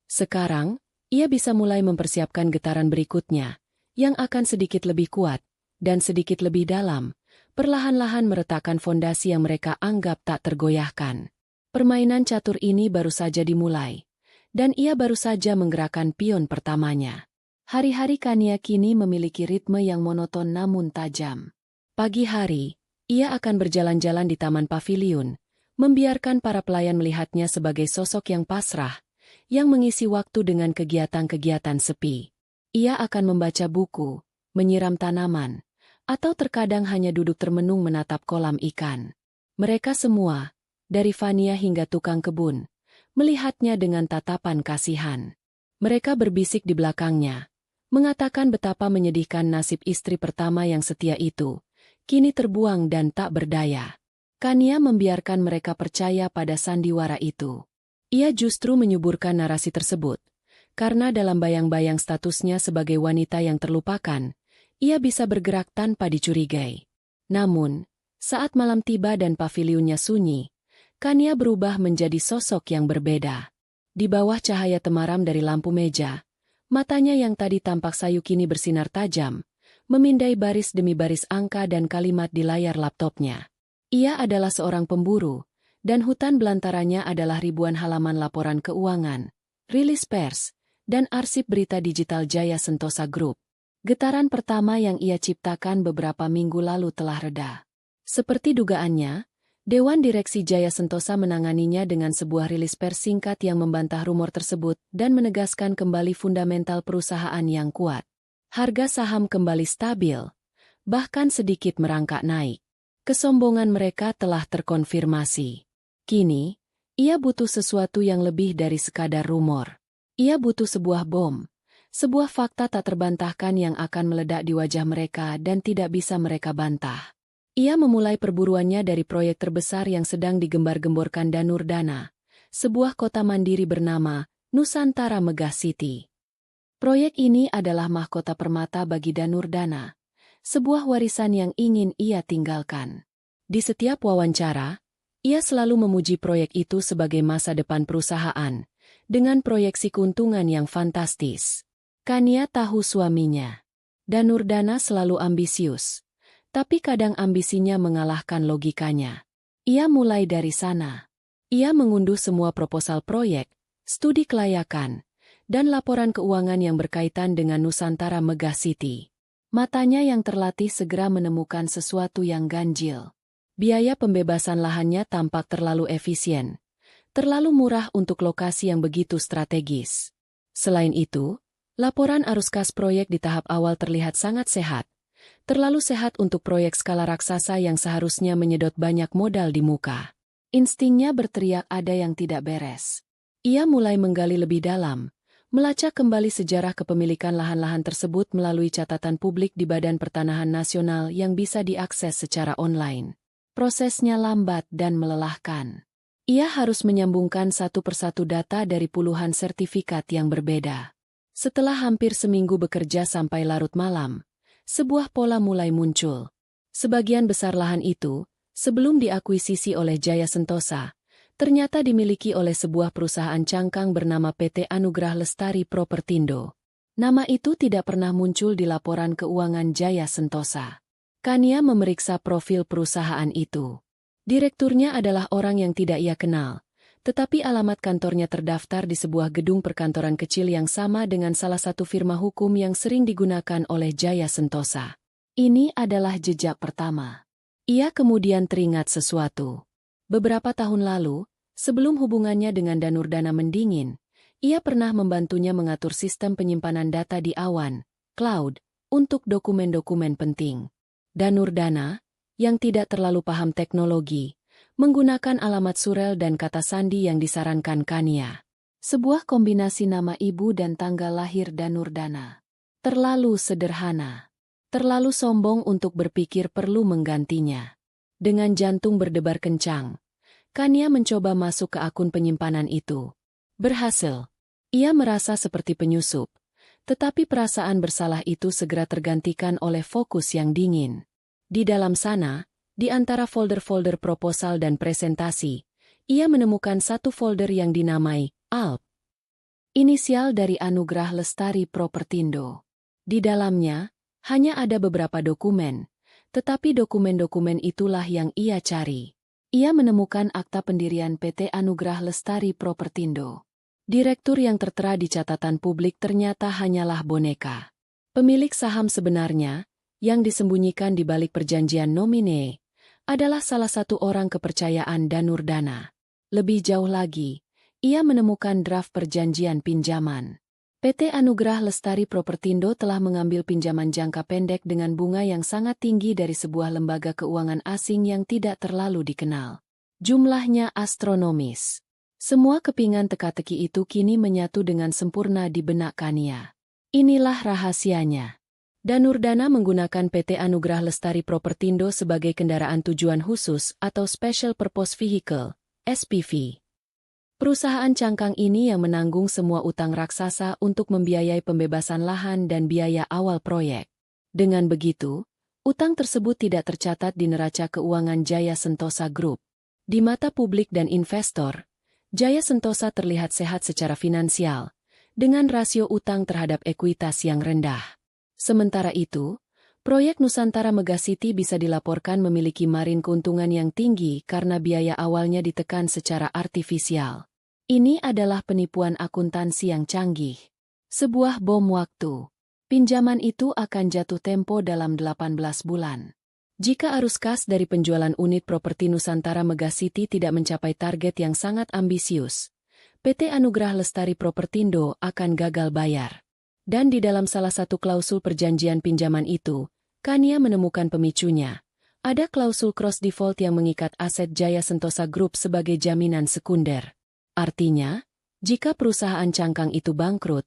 Sekarang, ia bisa mulai mempersiapkan getaran berikutnya, yang akan sedikit lebih kuat, dan sedikit lebih dalam, perlahan-lahan meretakkan fondasi yang mereka anggap tak tergoyahkan. Permainan catur ini baru saja dimulai, dan ia baru saja menggerakkan pion pertamanya. Hari-hari Kania kini memiliki ritme yang monoton namun tajam. Pagi hari, ia akan berjalan-jalan di taman pavilion, membiarkan para pelayan melihatnya sebagai sosok yang pasrah, yang mengisi waktu dengan kegiatan-kegiatan sepi. Ia akan membaca buku, menyiram tanaman, atau terkadang hanya duduk termenung menatap kolam ikan. Mereka semua, dari Vania hingga tukang kebun, melihatnya dengan tatapan kasihan. Mereka berbisik di belakangnya, mengatakan betapa menyedihkan nasib istri pertama yang setia itu, kini terbuang dan tak berdaya. Kania membiarkan mereka percaya pada sandiwara itu. Ia justru menyuburkan narasi tersebut, karena dalam bayang-bayang statusnya sebagai wanita yang terlupakan, ia bisa bergerak tanpa dicurigai. Namun, saat malam tiba dan pavilionnya sunyi, Kania berubah menjadi sosok yang berbeda. Di bawah cahaya temaram dari lampu meja, matanya yang tadi tampak sayu kini bersinar tajam, memindai baris demi baris angka dan kalimat di layar laptopnya. Ia adalah seorang pemburu, dan hutan belantaranya adalah ribuan halaman laporan keuangan, rilis pers, dan arsip berita digital Jaya Sentosa Group. Getaran pertama yang ia ciptakan beberapa minggu lalu telah reda. Seperti dugaannya, Dewan Direksi Jaya Sentosa menanganinya dengan sebuah rilis pers singkat yang membantah rumor tersebut dan menegaskan kembali fundamental perusahaan yang kuat. Harga saham kembali stabil, bahkan sedikit merangkak naik. Kesombongan mereka telah terkonfirmasi. Kini, ia butuh sesuatu yang lebih dari sekadar rumor. Ia butuh sebuah bom, Sebuah fakta tak terbantahkan yang akan meledak di wajah mereka dan tidak bisa mereka bantah. Ia memulai perburuannya dari proyek terbesar yang sedang digembar-gemborkan Danurdana, sebuah kota mandiri bernama Nusantara Megah City. Proyek ini adalah mahkota permata bagi Danurdana, sebuah warisan yang ingin ia tinggalkan. Di setiap wawancara, ia selalu memuji proyek itu sebagai masa depan perusahaan, dengan proyeksi keuntungan yang fantastis. Kania tahu suaminya. Danurdana selalu ambisius, tapi kadang ambisinya mengalahkan logikanya. Ia mulai dari sana. Ia mengunduh semua proposal proyek, studi kelayakan, dan laporan keuangan yang berkaitan dengan Nusantara Megah City. Matanya yang terlatih segera menemukan sesuatu yang ganjil. Biaya pembebasan lahannya tampak terlalu efisien, terlalu murah untuk lokasi yang begitu strategis. Selain itu, laporan arus kas proyek di tahap awal terlihat sangat sehat, terlalu sehat untuk proyek skala raksasa yang seharusnya menyedot banyak modal di muka. Instingnya berteriak ada yang tidak beres. Ia mulai menggali lebih dalam, melacak kembali sejarah kepemilikan lahan-lahan tersebut melalui catatan publik di Badan Pertanahan Nasional yang bisa diakses secara online. Prosesnya lambat dan melelahkan. Ia harus menyambungkan satu persatu data dari puluhan sertifikat yang berbeda. Setelah hampir seminggu bekerja sampai larut malam, sebuah pola mulai muncul. Sebagian besar lahan itu, sebelum diakuisisi oleh Jaya Sentosa, ternyata dimiliki oleh sebuah perusahaan cangkang bernama PT Anugrah Lestari Propertindo. Nama itu tidak pernah muncul di laporan keuangan Jaya Sentosa. Kania memeriksa profil perusahaan itu. Direkturnya adalah orang yang tidak ia kenal, tetapi alamat kantornya terdaftar di sebuah gedung perkantoran kecil yang sama dengan salah satu firma hukum yang sering digunakan oleh Jaya Sentosa. Ini adalah jejak pertama. Ia kemudian teringat sesuatu. Beberapa tahun lalu, sebelum hubungannya dengan Danurdana mendingin, ia pernah membantunya mengatur sistem penyimpanan data di awan, cloud, untuk dokumen-dokumen penting. Danurdana, yang tidak terlalu paham teknologi, menggunakan alamat surel dan kata sandi yang disarankan Kania. Sebuah kombinasi nama ibu dan tanggal lahir Danurdana. Terlalu sederhana. Terlalu sombong untuk berpikir perlu menggantinya. Dengan jantung berdebar kencang, Kania mencoba masuk ke akun penyimpanan itu. Berhasil. Ia merasa seperti penyusup, tetapi perasaan bersalah itu segera tergantikan oleh fokus yang dingin. Di dalam sana, di antara folder-folder proposal dan presentasi, ia menemukan satu folder yang dinamai ALP. Inisial dari Anugrah Lestari Propertindo. Di dalamnya, hanya ada beberapa dokumen, tetapi dokumen-dokumen itulah yang ia cari. Ia menemukan akta pendirian PT Anugrah Lestari Propertindo. Direktur yang tertera di catatan publik ternyata hanyalah boneka. Pemilik saham sebenarnya, yang disembunyikan di balik perjanjian nomine, adalah salah satu orang kepercayaan Danurdana. Lebih jauh lagi, ia menemukan draft perjanjian pinjaman. PT Anugrah Lestari Propertindo telah mengambil pinjaman jangka pendek dengan bunga yang sangat tinggi dari sebuah lembaga keuangan asing yang tidak terlalu dikenal. Jumlahnya astronomis. Semua kepingan teka-teki itu kini menyatu dengan sempurna di benak Kania. Inilah rahasianya. Danurdana menggunakan PT Anugrah Lestari Propertindo sebagai kendaraan tujuan khusus atau Special Purpose Vehicle, SPV. Perusahaan cangkang ini yang menanggung semua utang raksasa untuk membiayai pembebasan lahan dan biaya awal proyek. Dengan begitu, utang tersebut tidak tercatat di neraca keuangan Jaya Sentosa Group. Di mata publik dan investor, Jaya Sentosa terlihat sehat secara finansial, dengan rasio utang terhadap ekuitas yang rendah. Sementara itu, proyek Nusantara Megah City bisa dilaporkan memiliki margin keuntungan yang tinggi karena biaya awalnya ditekan secara artifisial. Ini adalah penipuan akuntansi yang canggih. Sebuah bom waktu. Pinjaman itu akan jatuh tempo dalam 18 bulan. Jika arus kas dari penjualan unit properti Nusantara Megah City tidak mencapai target yang sangat ambisius, PT Anugrah Lestari Propertindo akan gagal bayar. Dan di dalam salah satu klausul perjanjian pinjaman itu, Kania menemukan pemicunya. Ada klausul cross default yang mengikat aset Jaya Sentosa Group sebagai jaminan sekunder. Artinya, jika perusahaan cangkang itu bangkrut,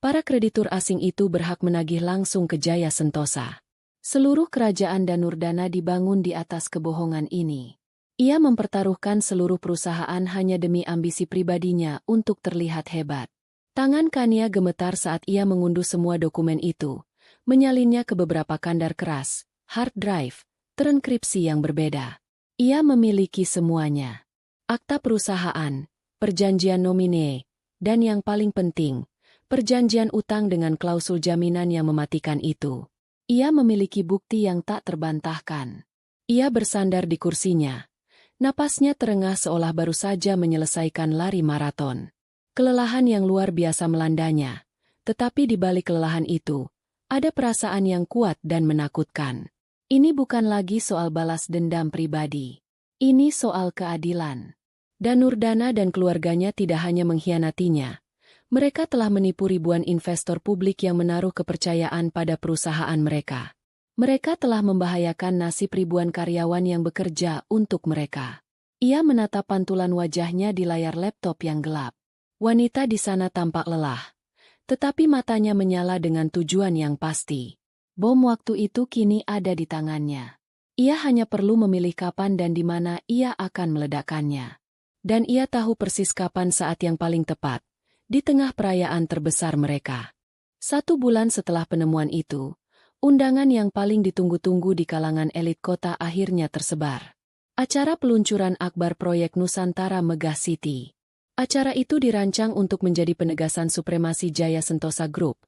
Para kreditur asing itu berhak menagih langsung ke Jaya Sentosa. Seluruh kerajaan Danurdana dibangun di atas kebohongan ini. Ia mempertaruhkan seluruh perusahaan hanya demi ambisi pribadinya untuk terlihat hebat. Tangan Kania gemetar saat ia mengunduh semua dokumen itu, menyalinnya ke beberapa kandar keras, hard drive, terenkripsi yang berbeda. Ia memiliki semuanya. Akta perusahaan, perjanjian nomine, dan yang paling penting, perjanjian utang dengan klausul jaminan yang mematikan itu. Ia memiliki bukti yang tak terbantahkan. Ia bersandar di kursinya. Napasnya terengah seolah baru saja menyelesaikan lari maraton. Kelelahan yang luar biasa melandanya. Tetapi di balik kelelahan itu, ada perasaan yang kuat dan menakutkan. Ini bukan lagi soal balas dendam pribadi. Ini soal keadilan. Danurdana dan keluarganya tidak hanya mengkhianatinya. Mereka telah menipu ribuan investor publik yang menaruh kepercayaan pada perusahaan mereka. Mereka telah membahayakan nasib ribuan karyawan yang bekerja untuk mereka. Ia menatap pantulan wajahnya di layar laptop yang gelap. Wanita di sana tampak lelah, tetapi matanya menyala dengan tujuan yang pasti. Bom waktu itu kini ada di tangannya. Ia hanya perlu memilih kapan dan di mana ia akan meledakkannya. Dan ia tahu persis kapan saat yang paling tepat, di tengah perayaan terbesar mereka. 1 bulan setelah penemuan itu, undangan yang paling ditunggu-tunggu di kalangan elit kota akhirnya tersebar. Acara peluncuran akbar proyek Nusantara Megah City. Acara itu dirancang untuk menjadi penegasan supremasi Jaya Sentosa Group,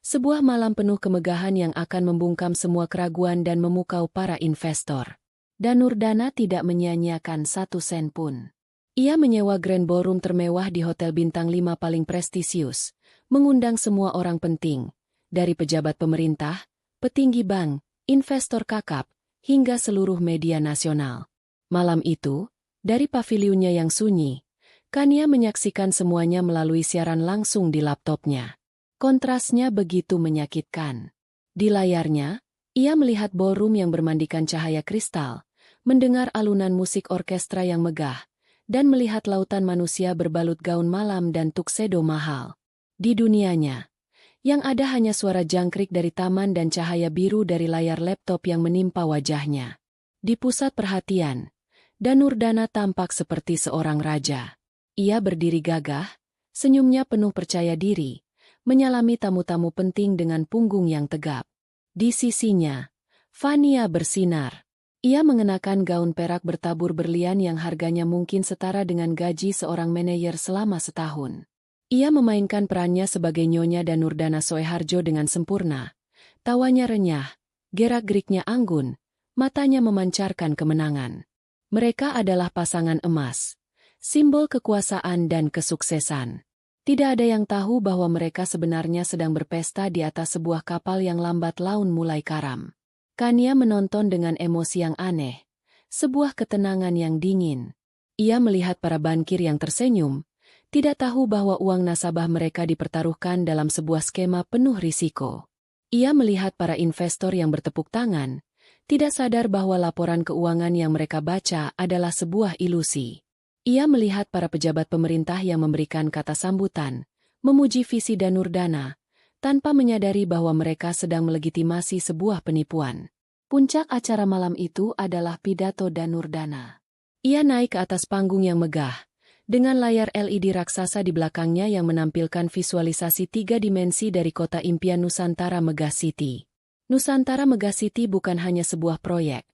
sebuah malam penuh kemegahan yang akan membungkam semua keraguan dan memukau para investor. Danurdana tidak menyia-nyiakan 1 sen pun. Ia menyewa grand ballroom termewah di hotel bintang 5 paling prestisius, mengundang semua orang penting, dari pejabat pemerintah, petinggi bank, investor kakap, hingga seluruh media nasional. Malam itu, dari pavilionnya yang sunyi, Kania menyaksikan semuanya melalui siaran langsung di laptopnya. Kontrasnya begitu menyakitkan. Di layarnya, ia melihat ballroom yang bermandikan cahaya kristal, mendengar alunan musik orkestra yang megah, dan melihat lautan manusia berbalut gaun malam dan tuxedo mahal. Di dunianya, yang ada hanya suara jangkrik dari taman dan cahaya biru dari layar laptop yang menimpa wajahnya. Di pusat perhatian, Danurdana tampak seperti seorang raja. Ia berdiri gagah, senyumnya penuh percaya diri, menyalami tamu-tamu penting dengan punggung yang tegap. Di sisinya, Fania bersinar. Ia mengenakan gaun perak bertabur berlian yang harganya mungkin setara dengan gaji seorang manajer selama setahun. Ia memainkan perannya sebagai Nyonya Danurdana Soeharjo dengan sempurna. Tawanya renyah, gerak-geriknya anggun, matanya memancarkan kemenangan. Mereka adalah pasangan emas. Simbol kekuasaan dan kesuksesan. Tidak ada yang tahu bahwa mereka sebenarnya sedang berpesta di atas sebuah kapal yang lambat laun mulai karam. Kania menonton dengan emosi yang aneh, sebuah ketenangan yang dingin. Ia melihat para bankir yang tersenyum, tidak tahu bahwa uang nasabah mereka dipertaruhkan dalam sebuah skema penuh risiko. Ia melihat para investor yang bertepuk tangan, tidak sadar bahwa laporan keuangan yang mereka baca adalah sebuah ilusi. Ia melihat para pejabat pemerintah yang memberikan kata sambutan, memuji visi Danurdana, tanpa menyadari bahwa mereka sedang melegitimasi sebuah penipuan. Puncak acara malam itu adalah pidato Danurdana. Ia naik ke atas panggung yang megah, dengan layar LED raksasa di belakangnya yang menampilkan visualisasi 3 dimensi dari kota impian Nusantara Megah City. Nusantara Megah City bukan hanya sebuah proyek.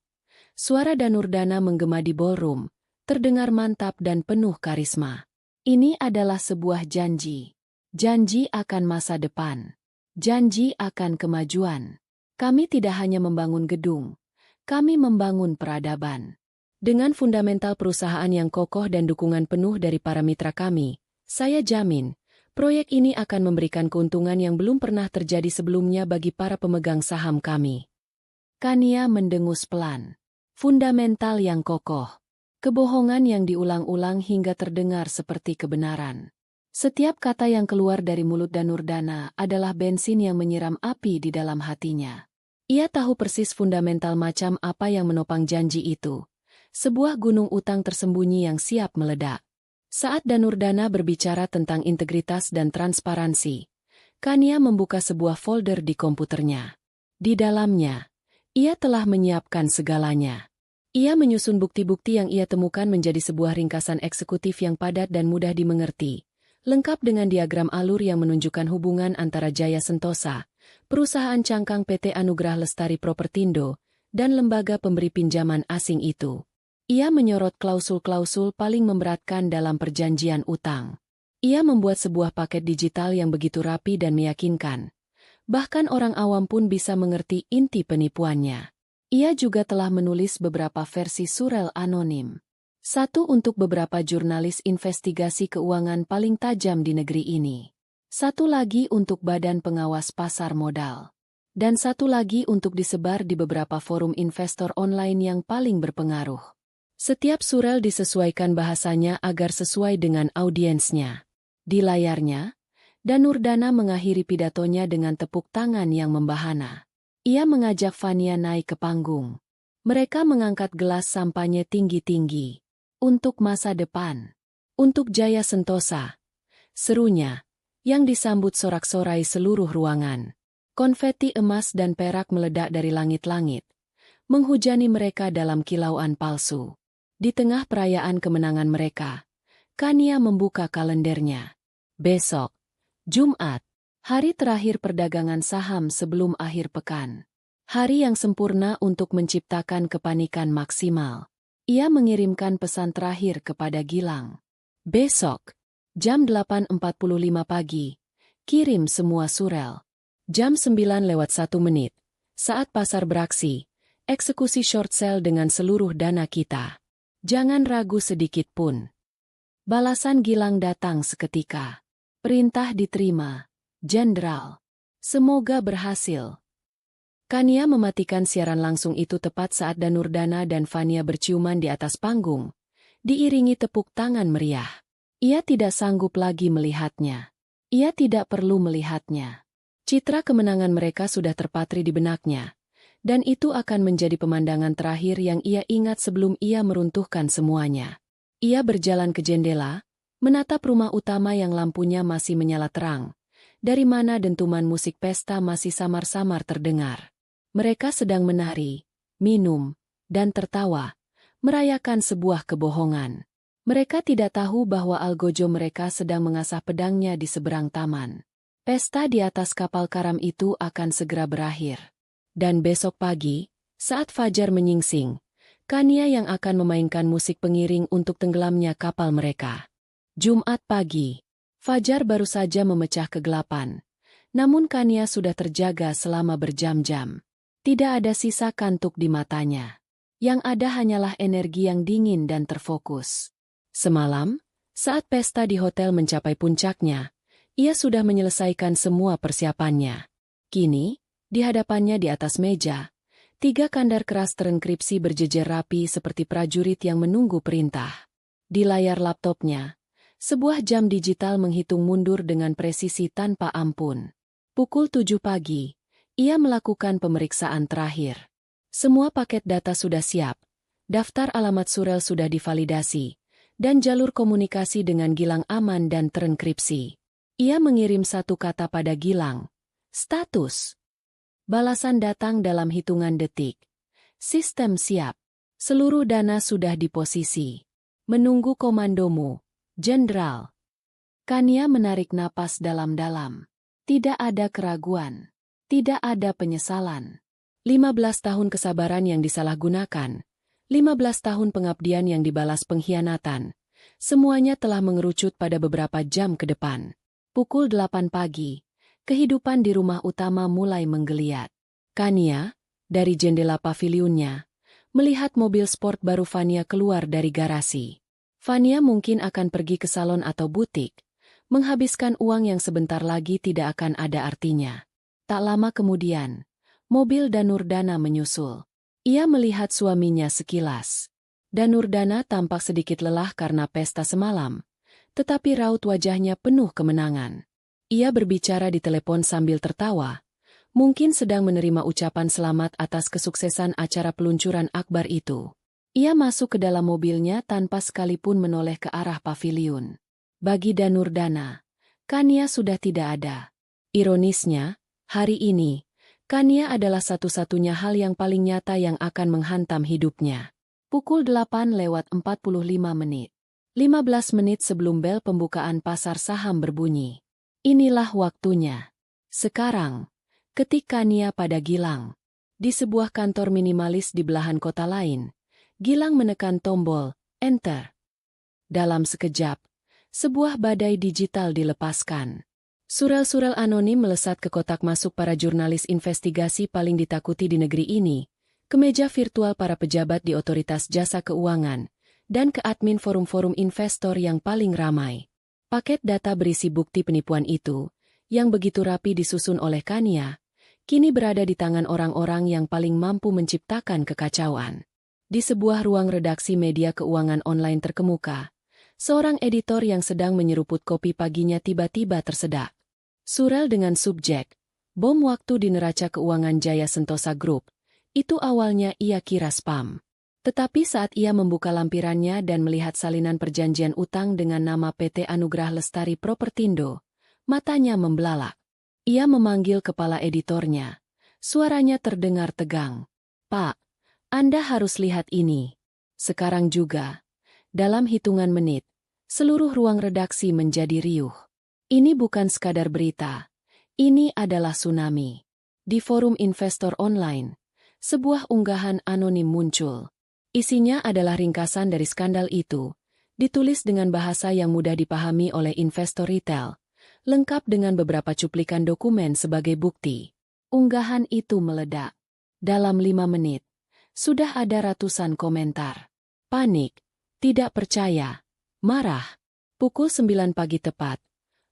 Suara Danurdana menggema di ballroom, terdengar mantap dan penuh karisma. Ini adalah sebuah janji. Janji akan masa depan. Janji akan kemajuan. Kami tidak hanya membangun gedung, kami membangun peradaban. Dengan fundamental perusahaan yang kokoh dan dukungan penuh dari para mitra kami, saya jamin, proyek ini akan memberikan keuntungan yang belum pernah terjadi sebelumnya bagi para pemegang saham kami. Kania mendengus pelan. Fundamental yang kokoh. Kebohongan yang diulang-ulang hingga terdengar seperti kebenaran. Setiap kata yang keluar dari mulut Danurdana adalah bensin yang menyiram api di dalam hatinya. Ia tahu persis fundamental macam apa yang menopang janji itu. Sebuah gunung utang tersembunyi yang siap meledak. Saat Danurdana berbicara tentang integritas dan transparansi, Kania membuka sebuah folder di komputernya. Di dalamnya, ia telah menyiapkan segalanya. Ia menyusun bukti-bukti yang ia temukan menjadi sebuah ringkasan eksekutif yang padat dan mudah dimengerti, lengkap dengan diagram alur yang menunjukkan hubungan antara Jaya Sentosa, perusahaan cangkang PT Anugrah Lestari Propertindo, dan lembaga pemberi pinjaman asing itu. Ia menyorot klausul-klausul paling memberatkan dalam perjanjian utang. Ia membuat sebuah paket digital yang begitu rapi dan meyakinkan. Bahkan orang awam pun bisa mengerti inti penipuannya. Ia juga telah menulis beberapa versi surel anonim. Satu untuk beberapa jurnalis investigasi keuangan paling tajam di negeri ini. Satu lagi untuk Badan Pengawas Pasar Modal. Dan satu lagi untuk disebar di beberapa forum investor online yang paling berpengaruh. Setiap surel disesuaikan bahasanya agar sesuai dengan audiensnya. Di layarnya, Danurdana mengakhiri pidatonya dengan tepuk tangan yang membahana. Ia mengajak Fania naik ke panggung. Mereka mengangkat gelas sampanye tinggi-tinggi. Untuk masa depan. Untuk Jaya Sentosa. Serunya, yang disambut sorak-sorai seluruh ruangan. Konfeti emas dan perak meledak dari langit-langit. Menghujani mereka dalam kilauan palsu. Di tengah perayaan kemenangan mereka, Kania membuka kalendernya. Besok, Jumat. Hari terakhir perdagangan saham sebelum akhir pekan. Hari yang sempurna untuk menciptakan kepanikan maksimal. Ia mengirimkan pesan terakhir kepada Gilang. Besok, jam 8.45 pagi, kirim semua surel. Jam 9:01, saat pasar beraksi, eksekusi short sale dengan seluruh dana kita. Jangan ragu sedikit pun. Balasan Gilang datang seketika. Perintah diterima. Jenderal. Semoga berhasil. Kania mematikan siaran langsung itu tepat saat Danurdana dan Fania berciuman di atas panggung, diiringi tepuk tangan meriah. Ia tidak sanggup lagi melihatnya. Ia tidak perlu melihatnya. Citra kemenangan mereka sudah terpatri di benaknya, dan itu akan menjadi pemandangan terakhir yang ia ingat sebelum ia meruntuhkan semuanya. Ia berjalan ke jendela, menatap rumah utama yang lampunya masih menyala terang. Dari mana dentuman musik pesta masih samar-samar terdengar. Mereka sedang menari, minum, dan tertawa, merayakan sebuah kebohongan. Mereka tidak tahu bahwa algojo mereka sedang mengasah pedangnya di seberang taman. Pesta di atas kapal karam itu akan segera berakhir. Dan besok pagi, saat fajar menyingsing, Kania yang akan memainkan musik pengiring untuk tenggelamnya kapal mereka. Jumat pagi. Fajar baru saja memecah kegelapan, namun Kania sudah terjaga selama berjam-jam. Tidak ada sisa kantuk di matanya. Yang ada hanyalah energi yang dingin dan terfokus. Semalam, saat pesta di hotel mencapai puncaknya, ia sudah menyelesaikan semua persiapannya. Kini, di hadapannya di atas meja, 3 kandar keras terenkripsi berjejer rapi seperti prajurit yang menunggu perintah. Di layar laptopnya, sebuah jam digital menghitung mundur dengan presisi tanpa ampun. Pukul 7 pagi, ia melakukan pemeriksaan terakhir. Semua paket data sudah siap, daftar alamat surel sudah divalidasi, dan jalur komunikasi dengan Gilang aman dan terenkripsi. Ia mengirim satu kata pada Gilang. Status. Balasan datang dalam hitungan detik. Sistem siap. Seluruh dana sudah di posisi. Menunggu komandomu. Jenderal. Kania menarik napas dalam-dalam. Tidak ada keraguan. Tidak ada penyesalan. 15 tahun kesabaran yang disalahgunakan. 15 tahun pengabdian yang dibalas pengkhianatan. Semuanya telah mengerucut pada beberapa jam ke depan. Pukul 8 pagi. Kehidupan di rumah utama mulai menggeliat. Kania, dari jendela pavilionnya, melihat mobil sport baru Fania keluar dari garasi. Fania mungkin akan pergi ke salon atau butik, menghabiskan uang yang sebentar lagi tidak akan ada artinya. Tak lama kemudian, mobil Danurdana menyusul. Ia melihat suaminya sekilas. Danurdana tampak sedikit lelah karena pesta semalam, tetapi raut wajahnya penuh kemenangan. Ia berbicara di telepon sambil tertawa, mungkin sedang menerima ucapan selamat atas kesuksesan acara peluncuran akbar itu. Ia masuk ke dalam mobilnya tanpa sekalipun menoleh ke arah paviliun. Bagi Danurdana, Kania sudah tidak ada. Ironisnya, hari ini, Kania adalah satu-satunya hal yang paling nyata yang akan menghantam hidupnya. Pukul 8:45. 15 menit sebelum bel pembukaan pasar saham berbunyi. Inilah waktunya. Sekarang, ketik Kania pada Gilang. Di sebuah kantor minimalis di belahan kota lain, Gilang menekan tombol Enter. Dalam sekejap, sebuah badai digital dilepaskan. Surel-surel anonim melesat ke kotak masuk para jurnalis investigasi paling ditakuti di negeri ini, ke meja virtual para pejabat di otoritas jasa keuangan, dan ke admin forum-forum investor yang paling ramai. Paket data berisi bukti penipuan itu, yang begitu rapi disusun oleh Kania, kini berada di tangan orang-orang yang paling mampu menciptakan kekacauan. Di sebuah ruang redaksi media keuangan online terkemuka, seorang editor yang sedang menyeruput kopi paginya tiba-tiba tersedak. Surel dengan subjek, bom waktu di neraca keuangan Jaya Sentosa Group. Itu awalnya ia kira spam. Tetapi saat ia membuka lampirannya dan melihat salinan perjanjian utang dengan nama PT Anugrah Lestari Propertindo, matanya membelalak. Ia memanggil kepala editornya. Suaranya terdengar tegang. "Pak, Anda harus lihat ini." Sekarang juga, dalam hitungan menit, seluruh ruang redaksi menjadi riuh. Ini bukan sekadar berita. Ini adalah tsunami. Di forum investor online, sebuah unggahan anonim muncul. Isinya adalah ringkasan dari skandal itu, ditulis dengan bahasa yang mudah dipahami oleh investor retail, lengkap dengan beberapa cuplikan dokumen sebagai bukti. Unggahan itu meledak. Dalam 5 menit, sudah ada ratusan komentar. Panik, tidak percaya, marah. Pukul 9 pagi tepat,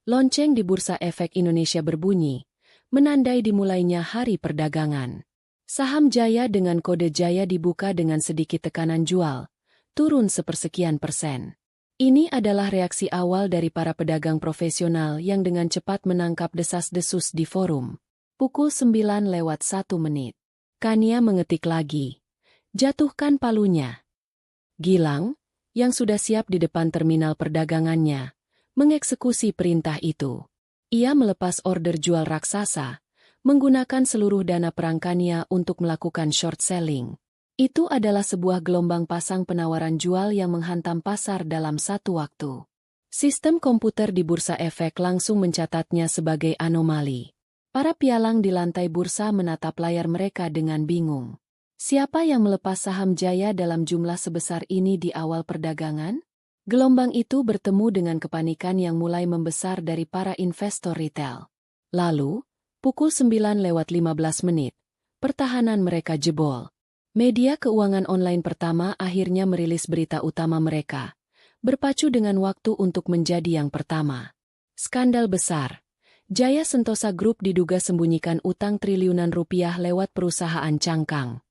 lonceng di Bursa Efek Indonesia berbunyi, menandai dimulainya hari perdagangan. Saham Jaya dengan kode Jaya dibuka dengan sedikit tekanan jual, turun sepersekian persen. Ini adalah reaksi awal dari para pedagang profesional yang dengan cepat menangkap desas-desus di forum. Pukul 9:01. Kania mengetik lagi. Jatuhkan palunya. Gilang, yang sudah siap di depan terminal perdagangannya, mengeksekusi perintah itu. Ia melepas order jual raksasa, menggunakan seluruh dana perang Kania untuk melakukan short selling. Itu adalah sebuah gelombang pasang penawaran jual yang menghantam pasar dalam satu waktu. Sistem komputer di Bursa Efek langsung mencatatnya sebagai anomali. Para pialang di lantai bursa menatap layar mereka dengan bingung. Siapa yang melepas saham Jaya dalam jumlah sebesar ini di awal perdagangan? Gelombang itu bertemu dengan kepanikan yang mulai membesar dari para investor retail. Lalu, pukul 9:15, pertahanan mereka jebol. Media keuangan online pertama akhirnya merilis berita utama mereka, berpacu dengan waktu untuk menjadi yang pertama. Skandal besar. Jaya Sentosa Group diduga sembunyikan utang triliunan rupiah lewat perusahaan cangkang.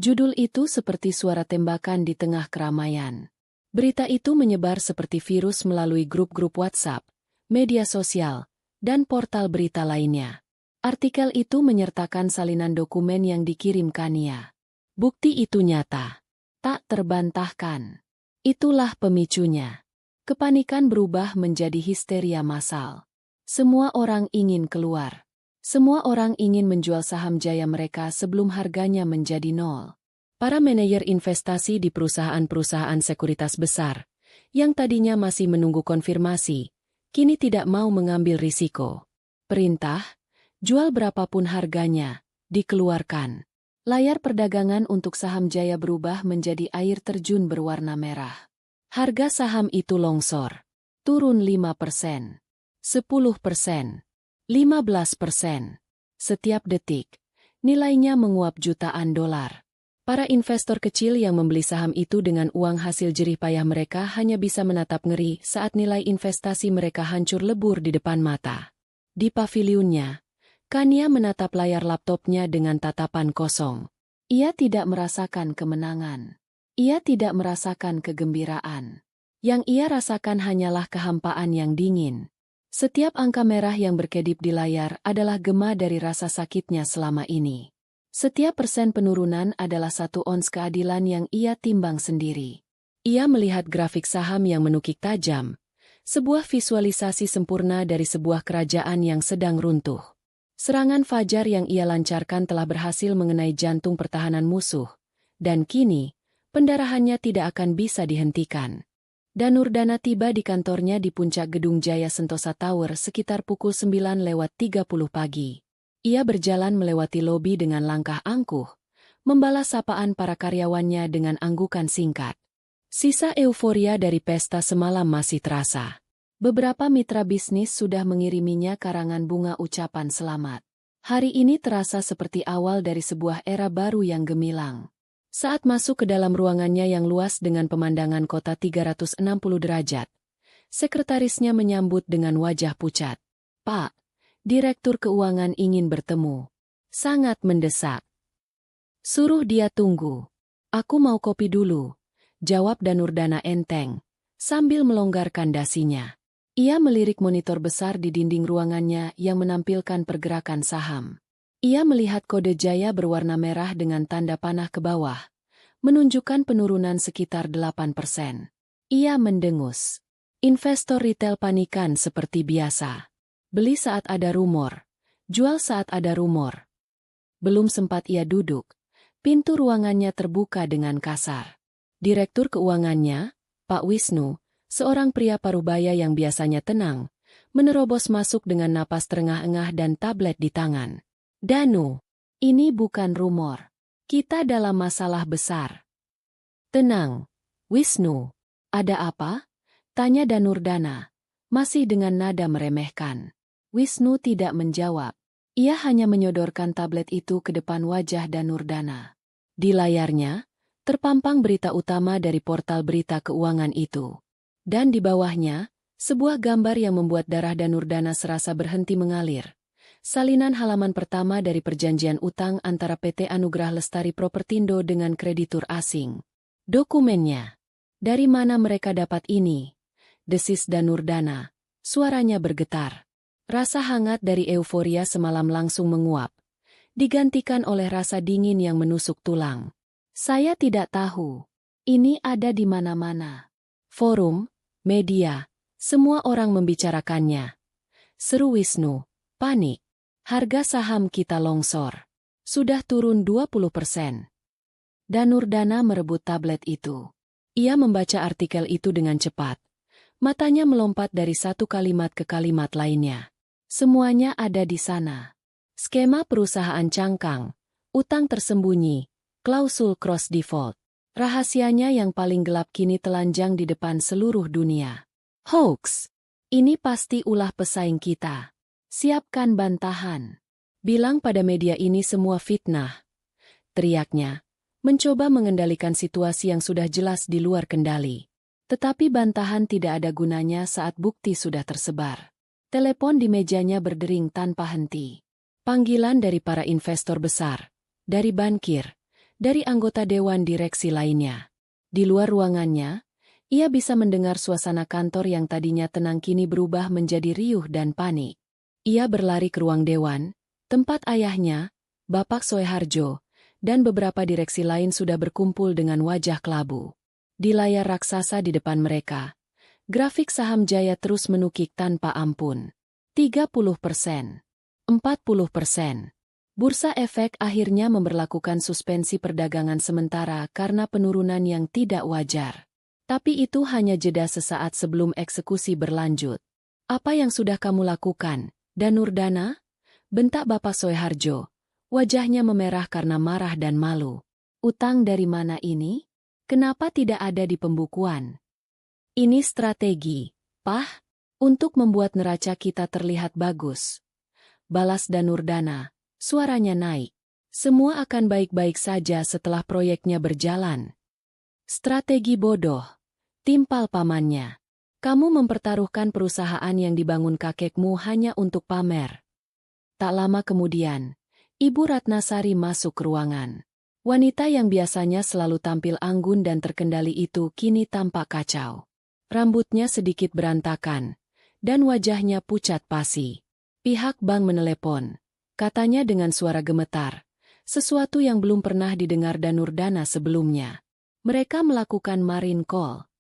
Judul itu seperti suara tembakan di tengah keramaian. Berita itu menyebar seperti virus melalui grup-grup WhatsApp, media sosial, dan portal berita lainnya. Artikel itu menyertakan salinan dokumen yang dikirim Kania. Bukti itu nyata, tak terbantahkan. Itulah pemicunya. Kepanikan berubah menjadi histeria massal. Semua orang ingin keluar. Semua orang ingin menjual saham Jaya mereka sebelum harganya menjadi nol. Para manajer investasi di perusahaan-perusahaan sekuritas besar, yang tadinya masih menunggu konfirmasi, kini tidak mau mengambil risiko. Perintah, jual berapapun harganya, dikeluarkan. Layar perdagangan untuk saham Jaya berubah menjadi air terjun berwarna merah. Harga saham itu longsor. Turun 5%. 10%, 15%. Setiap detik, nilainya menguap jutaan dolar. Para investor kecil yang membeli saham itu dengan uang hasil jerih payah mereka hanya bisa menatap ngeri saat nilai investasi mereka hancur lebur di depan mata. Di pavilionnya, Kania menatap layar laptopnya dengan tatapan kosong. Ia tidak merasakan kemenangan. Ia tidak merasakan kegembiraan. Yang ia rasakan hanyalah kehampaan yang dingin. Setiap angka merah yang berkedip di layar adalah gema dari rasa sakitnya selama ini. Setiap persen penurunan adalah 1 ons keadilan yang ia timbang sendiri. Ia melihat grafik saham yang menukik tajam, Sebuah visualisasi sempurna dari sebuah kerajaan yang sedang runtuh. Serangan fajar yang ia lancarkan telah berhasil mengenai jantung pertahanan musuh, dan kini, pendarahannya tidak akan bisa dihentikan. Danurdana tiba di kantornya di puncak gedung Jaya Sentosa Tower sekitar pukul 9:30 pagi. Ia berjalan melewati lobi dengan langkah angkuh, membalas sapaan para karyawannya dengan anggukan singkat. Sisa euforia dari pesta semalam masih terasa. Beberapa mitra bisnis sudah mengiriminya karangan bunga ucapan selamat. Hari ini terasa seperti awal dari sebuah era baru yang gemilang. Saat masuk ke dalam ruangannya yang luas dengan pemandangan kota 360 derajat, sekretarisnya menyambut dengan wajah pucat. "Pak, Direktur Keuangan ingin bertemu. Sangat mendesak." "Suruh dia tunggu. Aku mau kopi dulu," jawab Danurdana enteng, sambil melonggarkan dasinya. Ia melirik monitor besar di dinding ruangannya yang menampilkan pergerakan saham. Ia melihat kode Jaya berwarna merah dengan tanda panah ke bawah, menunjukkan penurunan sekitar 8%. Ia mendengus. Investor retail panikan seperti biasa. Beli saat ada rumor, jual saat ada rumor. Belum sempat ia duduk, pintu ruangannya terbuka dengan kasar. Direktur keuangannya, Pak Wisnu, seorang pria parubaya yang biasanya tenang, menerobos masuk dengan napas terengah-engah dan tablet di tangan. "Danu, ini bukan rumor. Kita dalam masalah besar." "Tenang, Wisnu. Ada apa?" tanya Danurdana, masih dengan nada meremehkan. Wisnu tidak menjawab. Ia hanya menyodorkan tablet itu ke depan wajah Danurdana. Di layarnya, terpampang berita utama dari portal berita keuangan itu. Dan di bawahnya, sebuah gambar yang membuat darah Danurdana serasa berhenti mengalir. Salinan halaman pertama dari perjanjian utang antara PT Anugrah Lestari Propertindo dengan kreditur asing. "Dokumennya. Dari mana mereka dapat ini?" desis Danurdana. Suaranya bergetar. Rasa hangat dari euforia semalam langsung menguap, digantikan oleh rasa dingin yang menusuk tulang. "Saya tidak tahu. Ini ada di mana-mana. Forum, media, semua orang membicarakannya," seru Wisnu, panik. "Harga saham kita longsor. Sudah turun 20%. Danurdana merebut tablet itu. Ia membaca artikel itu dengan cepat. Matanya melompat dari satu kalimat ke kalimat lainnya. Semuanya ada di sana. Skema perusahaan cangkang, utang tersembunyi, klausul cross default. Rahasianya yang paling gelap kini telanjang di depan seluruh dunia. Hoax. Ini pasti ulah pesaing kita. Siapkan bantahan. Bilang pada media ini semua fitnah. Teriaknya, mencoba mengendalikan situasi yang sudah jelas di luar kendali. Tetapi bantahan tidak ada gunanya saat bukti sudah tersebar. Telepon di mejanya berdering tanpa henti. Panggilan dari para investor besar, dari bankir, dari anggota dewan direksi lainnya. Di luar ruangannya, ia bisa mendengar suasana kantor yang tadinya tenang kini berubah menjadi riuh dan panik. Ia berlari ke ruang dewan, tempat ayahnya, Bapak Soeharjo, dan beberapa direksi lain sudah berkumpul dengan wajah kelabu. Di layar raksasa di depan mereka, grafik saham Jaya terus menukik tanpa ampun. 30%, 40%. Bursa Efek akhirnya memberlakukan suspensi perdagangan sementara karena penurunan yang tidak wajar. Tapi itu hanya jeda sesaat sebelum eksekusi berlanjut. "Apa yang sudah kamu lakukan, Danurdana?" bentak Bapak Soeharjo. Wajahnya memerah karena marah dan malu. "Utang dari mana ini? Kenapa tidak ada di pembukuan?" "Ini strategi, Pak, untuk membuat neraca kita terlihat bagus," balas Danurdana, suaranya naik. "Semua akan baik-baik saja setelah proyeknya berjalan." "Strategi bodoh," timpal pamannya. "Kamu mempertaruhkan perusahaan yang dibangun kakekmu hanya untuk pamer." Tak lama kemudian, Ibu Ratnasari masuk ke ruangan. Wanita yang biasanya selalu tampil anggun dan terkendali itu kini tampak kacau. Rambutnya sedikit berantakan, dan wajahnya pucat pasi. "Pihak bank menelepon," katanya dengan suara gemetar, sesuatu yang belum pernah didengar Danurdana sebelumnya. "Mereka melakukan marine call."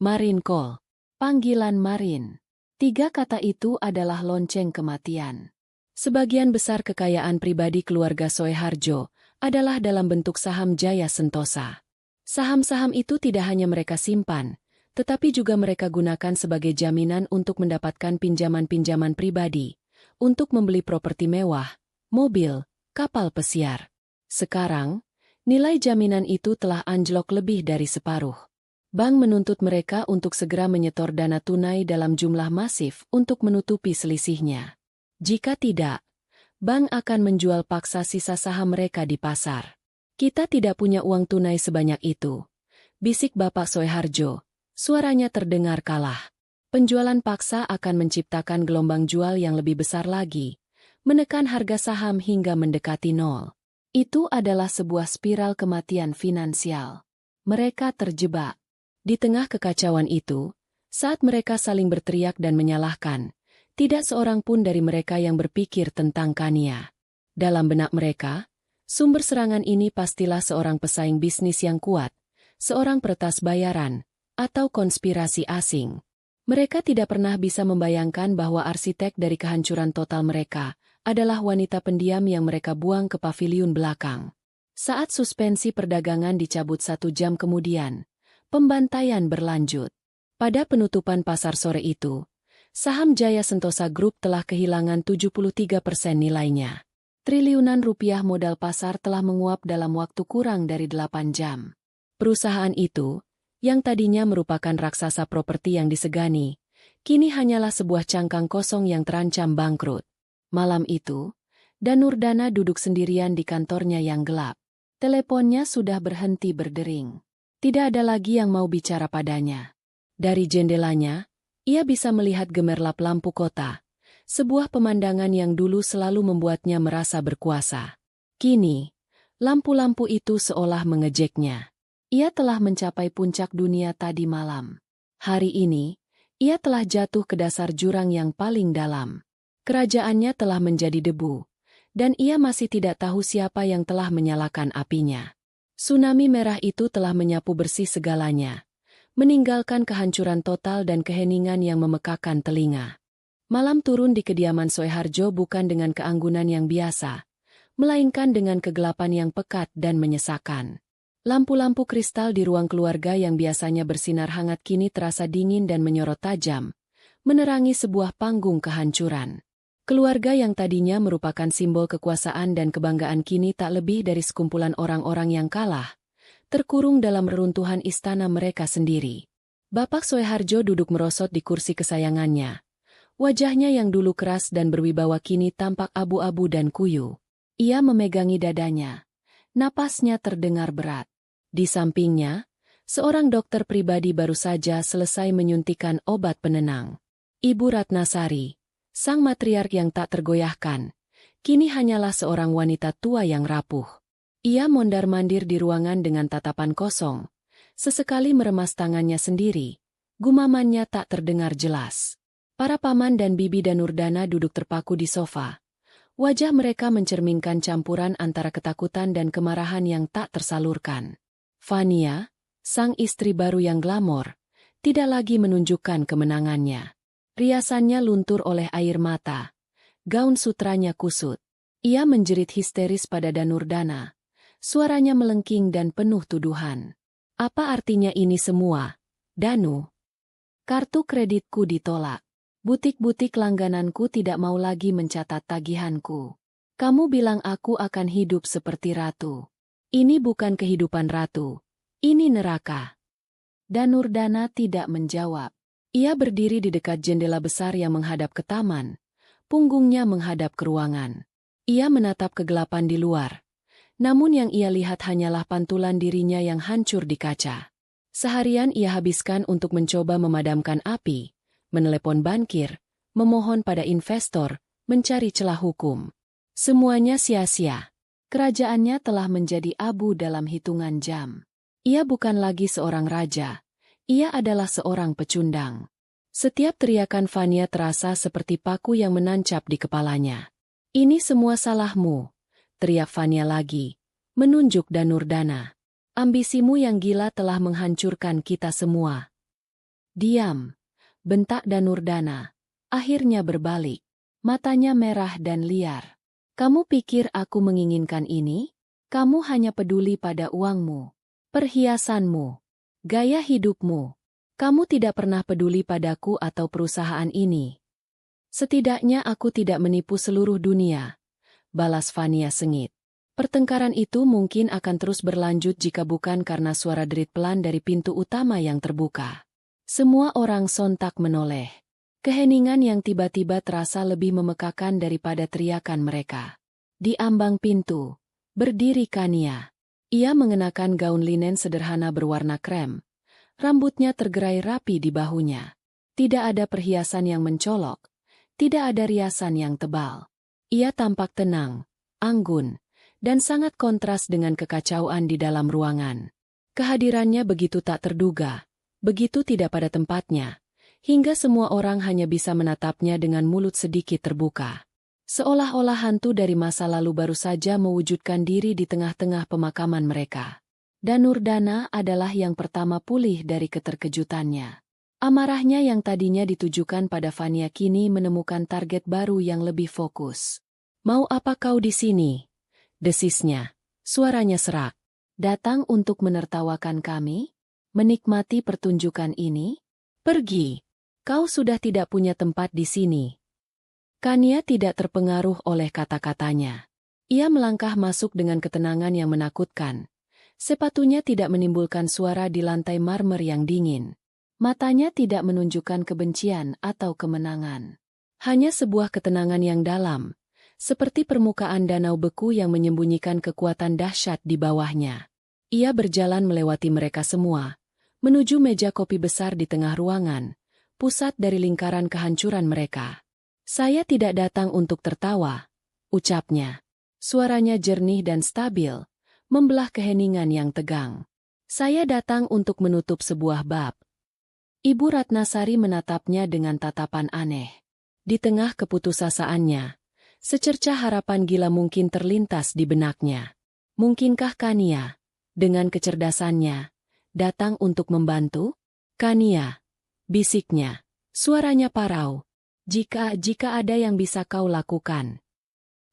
"Marine call? Panggilan Marin. 3 kata itu adalah lonceng kematian. Sebagian besar kekayaan pribadi keluarga Soeharjo adalah dalam bentuk saham Jaya Sentosa. Saham-saham itu tidak hanya mereka simpan, tetapi juga mereka gunakan sebagai jaminan untuk mendapatkan pinjaman-pinjaman pribadi, untuk membeli properti mewah, mobil, kapal pesiar. Sekarang, nilai jaminan itu telah anjlok lebih dari separuh. Bank menuntut mereka untuk segera menyetor dana tunai dalam jumlah masif untuk menutupi selisihnya. Jika tidak, bank akan menjual paksa sisa saham mereka di pasar. Kita tidak punya uang tunai sebanyak itu, bisik Bapak Soeharjo. Suaranya terdengar kalah. Penjualan paksa akan menciptakan gelombang jual yang lebih besar lagi, menekan harga saham hingga mendekati nol. Itu adalah sebuah spiral kematian finansial. Mereka terjebak. Di tengah kekacauan itu, saat mereka saling berteriak dan menyalahkan, tidak seorang pun dari mereka yang berpikir tentang Kania. Dalam benak mereka, sumber serangan ini pastilah seorang pesaing bisnis yang kuat, seorang peretas bayaran, atau konspirasi asing. Mereka tidak pernah bisa membayangkan bahwa arsitek dari kehancuran total mereka adalah wanita pendiam yang mereka buang ke paviliun belakang. Saat suspensi perdagangan dicabut 1 jam kemudian, pembantaian berlanjut. Pada penutupan pasar sore itu, saham Jaya Sentosa Group telah kehilangan 73% nilainya. Triliunan rupiah modal pasar telah menguap dalam waktu kurang dari 8 jam. Perusahaan itu, yang tadinya merupakan raksasa properti yang disegani, kini hanyalah sebuah cangkang kosong yang terancam bangkrut. Malam itu, Danurdana duduk sendirian di kantornya yang gelap. Teleponnya sudah berhenti berdering. Tidak ada lagi yang mau bicara padanya. Dari jendelanya, ia bisa melihat gemerlap lampu kota, sebuah pemandangan yang dulu selalu membuatnya merasa berkuasa. Kini, lampu-lampu itu seolah mengejeknya. Ia telah mencapai puncak dunia tadi malam. Hari ini, ia telah jatuh ke dasar jurang yang paling dalam. Kerajaannya telah menjadi debu, dan ia masih tidak tahu siapa yang telah menyalakan apinya. Tsunami merah itu telah menyapu bersih segalanya, meninggalkan kehancuran total dan keheningan yang memekakan telinga. Malam turun di kediaman Soeharjo bukan dengan keanggunan yang biasa, melainkan dengan kegelapan yang pekat dan menyesakan. Lampu-lampu kristal di ruang keluarga yang biasanya bersinar hangat kini terasa dingin dan menyorot tajam, menerangi sebuah panggung kehancuran. Keluarga yang tadinya merupakan simbol kekuasaan dan kebanggaan kini tak lebih dari sekumpulan orang-orang yang kalah, terkurung dalam reruntuhan istana mereka sendiri. Bapak Soeharjo duduk merosot di kursi kesayangannya. Wajahnya yang dulu keras dan berwibawa kini tampak abu-abu dan kuyu. Ia memegangi dadanya. Napasnya terdengar berat. Di sampingnya, seorang dokter pribadi baru saja selesai menyuntikkan obat penenang. Ibu Ratnasari, sang matriark yang tak tergoyahkan, kini hanyalah seorang wanita tua yang rapuh. Ia mondar-mandir di ruangan dengan tatapan kosong, sesekali meremas tangannya sendiri, gumamannya tak terdengar jelas. Para paman dan bibi Danurdana duduk terpaku di sofa. Wajah mereka mencerminkan campuran antara ketakutan dan kemarahan yang tak tersalurkan. Fania, sang istri baru yang glamor, tidak lagi menunjukkan kemenangannya. Riasannya luntur oleh air mata. Gaun sutranya kusut. Ia menjerit histeris pada Danurdana. Suaranya melengking dan penuh tuduhan. Apa artinya ini semua, Danu? Kartu kreditku ditolak. Butik-butik langgananku tidak mau lagi mencatat tagihanku. Kamu bilang aku akan hidup seperti ratu. Ini bukan kehidupan ratu. Ini neraka. Danurdana tidak menjawab. Ia berdiri di dekat jendela besar yang menghadap ke taman. Punggungnya menghadap ke ruangan. Ia menatap kegelapan di luar. Namun yang ia lihat hanyalah pantulan dirinya yang hancur di kaca. Seharian ia habiskan untuk mencoba memadamkan api, menelepon bankir, memohon pada investor, mencari celah hukum. Semuanya sia-sia. Kerajaannya telah menjadi abu dalam hitungan jam. Ia bukan lagi seorang raja. Ia adalah seorang pecundang. Setiap teriakan Fania terasa seperti paku yang menancap di kepalanya. Ini semua salahmu, teriak Fania lagi, menunjuk Danurdana. Ambisimu yang gila telah menghancurkan kita semua. Diam. bentak Danurdana. Akhirnya berbalik. Matanya merah dan liar. Kamu pikir aku menginginkan ini? Kamu hanya peduli pada uangmu, perhiasanmu, gaya hidupmu. Kamu tidak pernah peduli padaku atau perusahaan ini. Setidaknya aku tidak menipu seluruh dunia, balas Fania sengit. Pertengkaran itu mungkin akan terus berlanjut jika bukan karena suara derit pelan dari pintu utama yang terbuka. Semua orang sontak menoleh. Keheningan yang tiba-tiba terasa lebih memekakan daripada teriakan mereka. Di ambang pintu, berdiri Kania. Ia mengenakan gaun linen sederhana berwarna krem. Rambutnya tergerai rapi di bahunya. Tidak ada perhiasan yang mencolok. Tidak ada riasan yang tebal. Ia tampak tenang, anggun, dan sangat kontras dengan kekacauan di dalam ruangan. Kehadirannya begitu tak terduga, begitu tidak pada tempatnya, hingga semua orang hanya bisa menatapnya dengan mulut sedikit terbuka. Seolah-olah hantu dari masa lalu baru saja mewujudkan diri di tengah-tengah pemakaman mereka. Danurdana adalah yang pertama pulih dari keterkejutannya. Amarahnya yang tadinya ditujukan pada Fania kini menemukan target baru yang lebih fokus. Mau apa kau di sini? Desisnya. Suaranya serak. Datang untuk menertawakan kami? Menikmati pertunjukan ini? Pergi. Kau sudah tidak punya tempat di sini. Kania tidak terpengaruh oleh kata-katanya. Ia melangkah masuk dengan ketenangan yang menakutkan. Sepatunya tidak menimbulkan suara di lantai marmer yang dingin. Matanya tidak menunjukkan kebencian atau kemenangan. Hanya sebuah ketenangan yang dalam, seperti permukaan danau beku yang menyembunyikan kekuatan dahsyat di bawahnya. Ia berjalan melewati mereka semua, menuju meja kopi besar di tengah ruangan, pusat dari lingkaran kehancuran mereka. Saya tidak datang untuk tertawa, ucapnya. Suaranya jernih dan stabil, membelah keheningan yang tegang. Saya datang untuk menutup sebuah bab. Ibu Ratnasari menatapnya dengan tatapan aneh. Di tengah keputusasaannya, secercah harapan gila mungkin terlintas di benaknya. Mungkinkah Kania, dengan kecerdasannya, datang untuk membantu? Kania, bisiknya, suaranya parau. Jika ada yang bisa kau lakukan.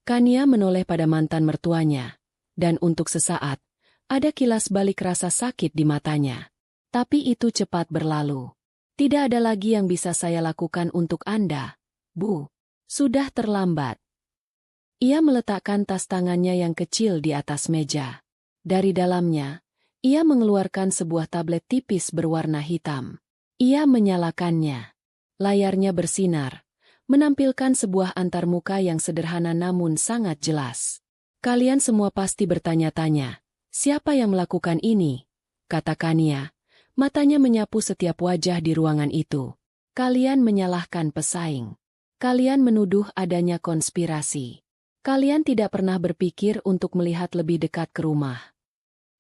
Kania menoleh pada mantan mertuanya, dan untuk sesaat, ada kilas balik rasa sakit di matanya. Tapi itu cepat berlalu. Tidak ada lagi yang bisa saya lakukan untuk Anda, Bu. Sudah terlambat. Ia meletakkan tas tangannya yang kecil di atas meja. Dari dalamnya, ia mengeluarkan sebuah tablet tipis berwarna hitam. Ia menyalakannya. Layarnya bersinar, menampilkan sebuah antarmuka yang sederhana namun sangat jelas. Kalian semua pasti bertanya-tanya, siapa yang melakukan ini? Kata Kania, matanya menyapu setiap wajah di ruangan itu. Kalian menyalahkan pesaing. Kalian menuduh adanya konspirasi. Kalian tidak pernah berpikir untuk melihat lebih dekat ke rumah.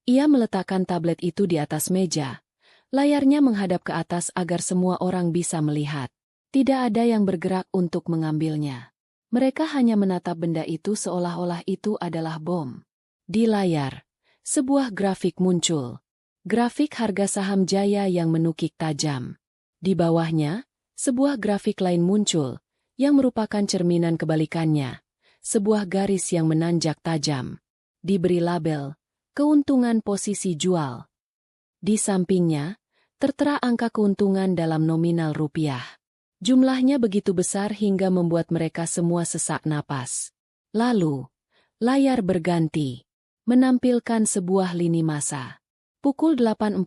Ia meletakkan tablet itu di atas meja. Layarnya menghadap ke atas agar semua orang bisa melihat. Tidak ada yang bergerak untuk mengambilnya. Mereka hanya menatap benda itu seolah-olah itu adalah bom. Di layar, sebuah grafik muncul. Grafik harga saham Jaya yang menukik tajam. Di bawahnya, sebuah grafik lain muncul, yang merupakan cerminan kebalikannya. Sebuah garis yang menanjak tajam. Diberi label, keuntungan posisi jual. Di sampingnya, tertera angka keuntungan dalam nominal rupiah. Jumlahnya begitu besar hingga membuat mereka semua sesak napas. Lalu, layar berganti, menampilkan sebuah lini massa. Pukul 8.45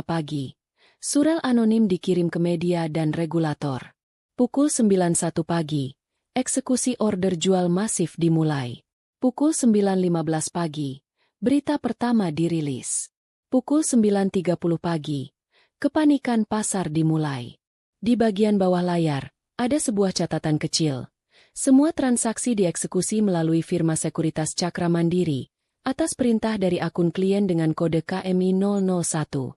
pagi, surel anonim dikirim ke media dan regulator. Pukul 9.01 pagi, eksekusi order jual masif dimulai. Pukul 9.15 pagi, berita pertama dirilis. Pukul 9.30 pagi, kepanikan pasar dimulai. Di bagian bawah layar, ada sebuah catatan kecil. Semua transaksi dieksekusi melalui firma sekuritas Cakra Mandiri, atas perintah dari akun klien dengan kode KMI 001.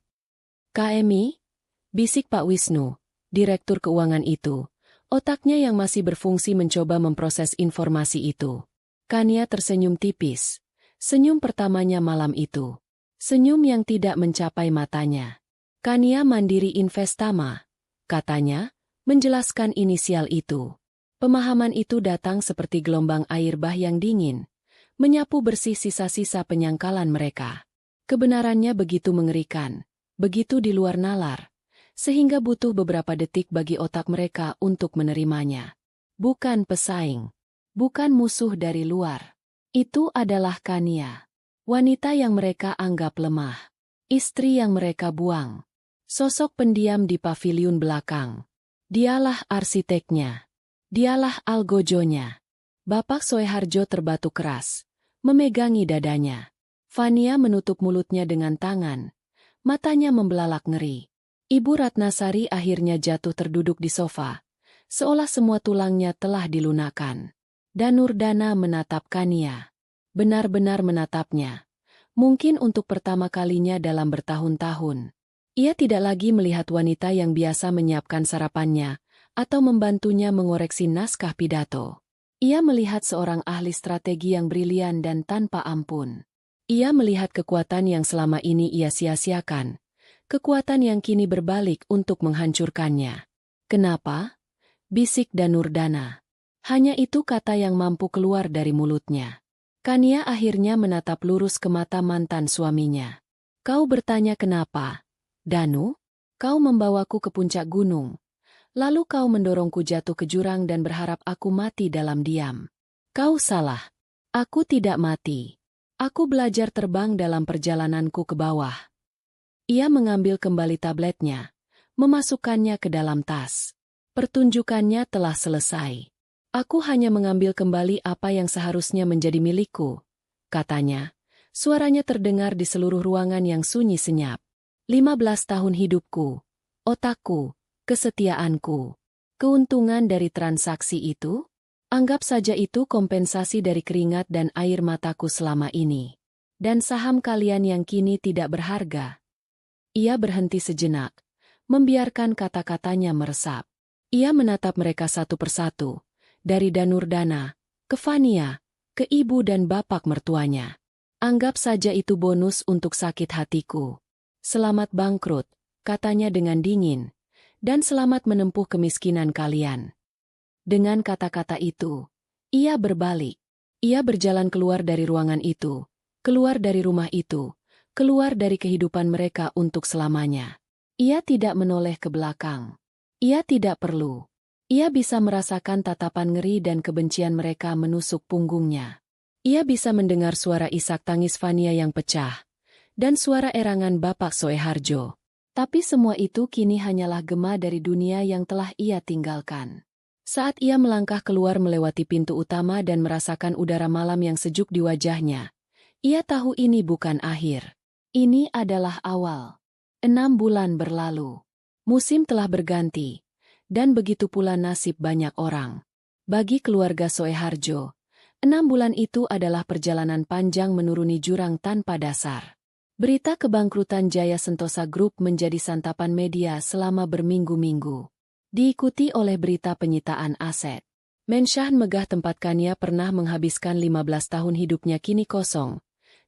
KMI? Bisik Pak Wisnu, direktur keuangan itu. Otaknya yang masih berfungsi mencoba memproses informasi itu. Kania tersenyum tipis. Senyum pertamanya malam itu. Senyum yang tidak mencapai matanya. Kania Mandiri Investama, katanya, menjelaskan inisial itu. Pemahaman itu datang seperti gelombang air bah yang dingin, menyapu bersih sisa-sisa penyangkalan mereka. Kebenarannya begitu mengerikan, begitu di luar nalar, sehingga butuh beberapa detik bagi otak mereka untuk menerimanya. Bukan pesaing, bukan musuh dari luar. Itu adalah Kania. Wanita yang mereka anggap lemah. Istri yang mereka buang. Sosok pendiam di paviliun belakang. Dialah arsiteknya. Dialah algojonya. Bapak Soeharjo terbatuk keras, memegangi dadanya. Fania menutup mulutnya dengan tangan. Matanya membelalak ngeri. Ibu Ratnasari akhirnya jatuh terduduk di sofa, seolah semua tulangnya telah dilunakkan. Dan Nurdana menatap Kania. Benar-benar menatapnya. Mungkin untuk pertama kalinya dalam bertahun-tahun. Ia tidak lagi melihat wanita yang biasa menyiapkan sarapannya, atau membantunya mengoreksi naskah pidato. Ia melihat seorang ahli strategi yang brilian dan tanpa ampun. Ia melihat kekuatan yang selama ini ia sia-siakan. Kekuatan yang kini berbalik untuk menghancurkannya. Kenapa? Bisik Dan Nurdana. Hanya itu kata yang mampu keluar dari mulutnya. Kania akhirnya menatap lurus ke mata mantan suaminya. Kau bertanya kenapa? Danu? Kau membawaku ke puncak gunung. Lalu kau mendorongku jatuh ke jurang dan berharap aku mati dalam diam. Kau salah. Aku tidak mati. Aku belajar terbang dalam perjalananku ke bawah. Ia mengambil kembali tabletnya, memasukkannya ke dalam tas. Pertunjukannya telah selesai. Aku hanya mengambil kembali apa yang seharusnya menjadi milikku, katanya. Suaranya terdengar di seluruh ruangan yang sunyi senyap. 15 tahun hidupku, otakku, kesetiaanku. Keuntungan dari transaksi itu? Anggap saja itu kompensasi dari keringat dan air mataku selama ini. Dan saham kalian yang kini tidak berharga. Ia berhenti sejenak, membiarkan kata-katanya meresap. Ia menatap mereka satu persatu, dari Dan Nurdana, ke Fania, ke ibu dan bapak mertuanya. Anggap saja itu bonus untuk sakit hatiku. Selamat bangkrut, katanya dengan dingin, dan selamat menempuh kemiskinan kalian. Dengan kata-kata itu, ia berbalik. Ia berjalan keluar dari ruangan itu, keluar dari rumah itu, keluar dari kehidupan mereka untuk selamanya. Ia tidak menoleh ke belakang. Ia tidak perlu. Ia bisa merasakan tatapan ngeri dan kebencian mereka menusuk punggungnya. Ia bisa mendengar suara isak tangis Fania yang pecah, dan suara erangan Bapak Soeharjo. Tapi semua itu kini hanyalah gema dari dunia yang telah ia tinggalkan. Saat ia melangkah keluar melewati pintu utama dan merasakan udara malam yang sejuk di wajahnya, ia tahu ini bukan akhir. Ini adalah awal. 6 bulan berlalu. Musim telah berganti, dan begitu pula nasib banyak orang. Bagi keluarga Soeharjo, 6 bulan itu adalah perjalanan panjang menuruni jurang tanpa dasar. Berita kebangkrutan Jaya Sentosa Group menjadi santapan media selama berminggu-minggu. Diikuti oleh berita penyitaan aset. Menshan megah tempat Kania pernah menghabiskan 15 tahun hidupnya kini kosong.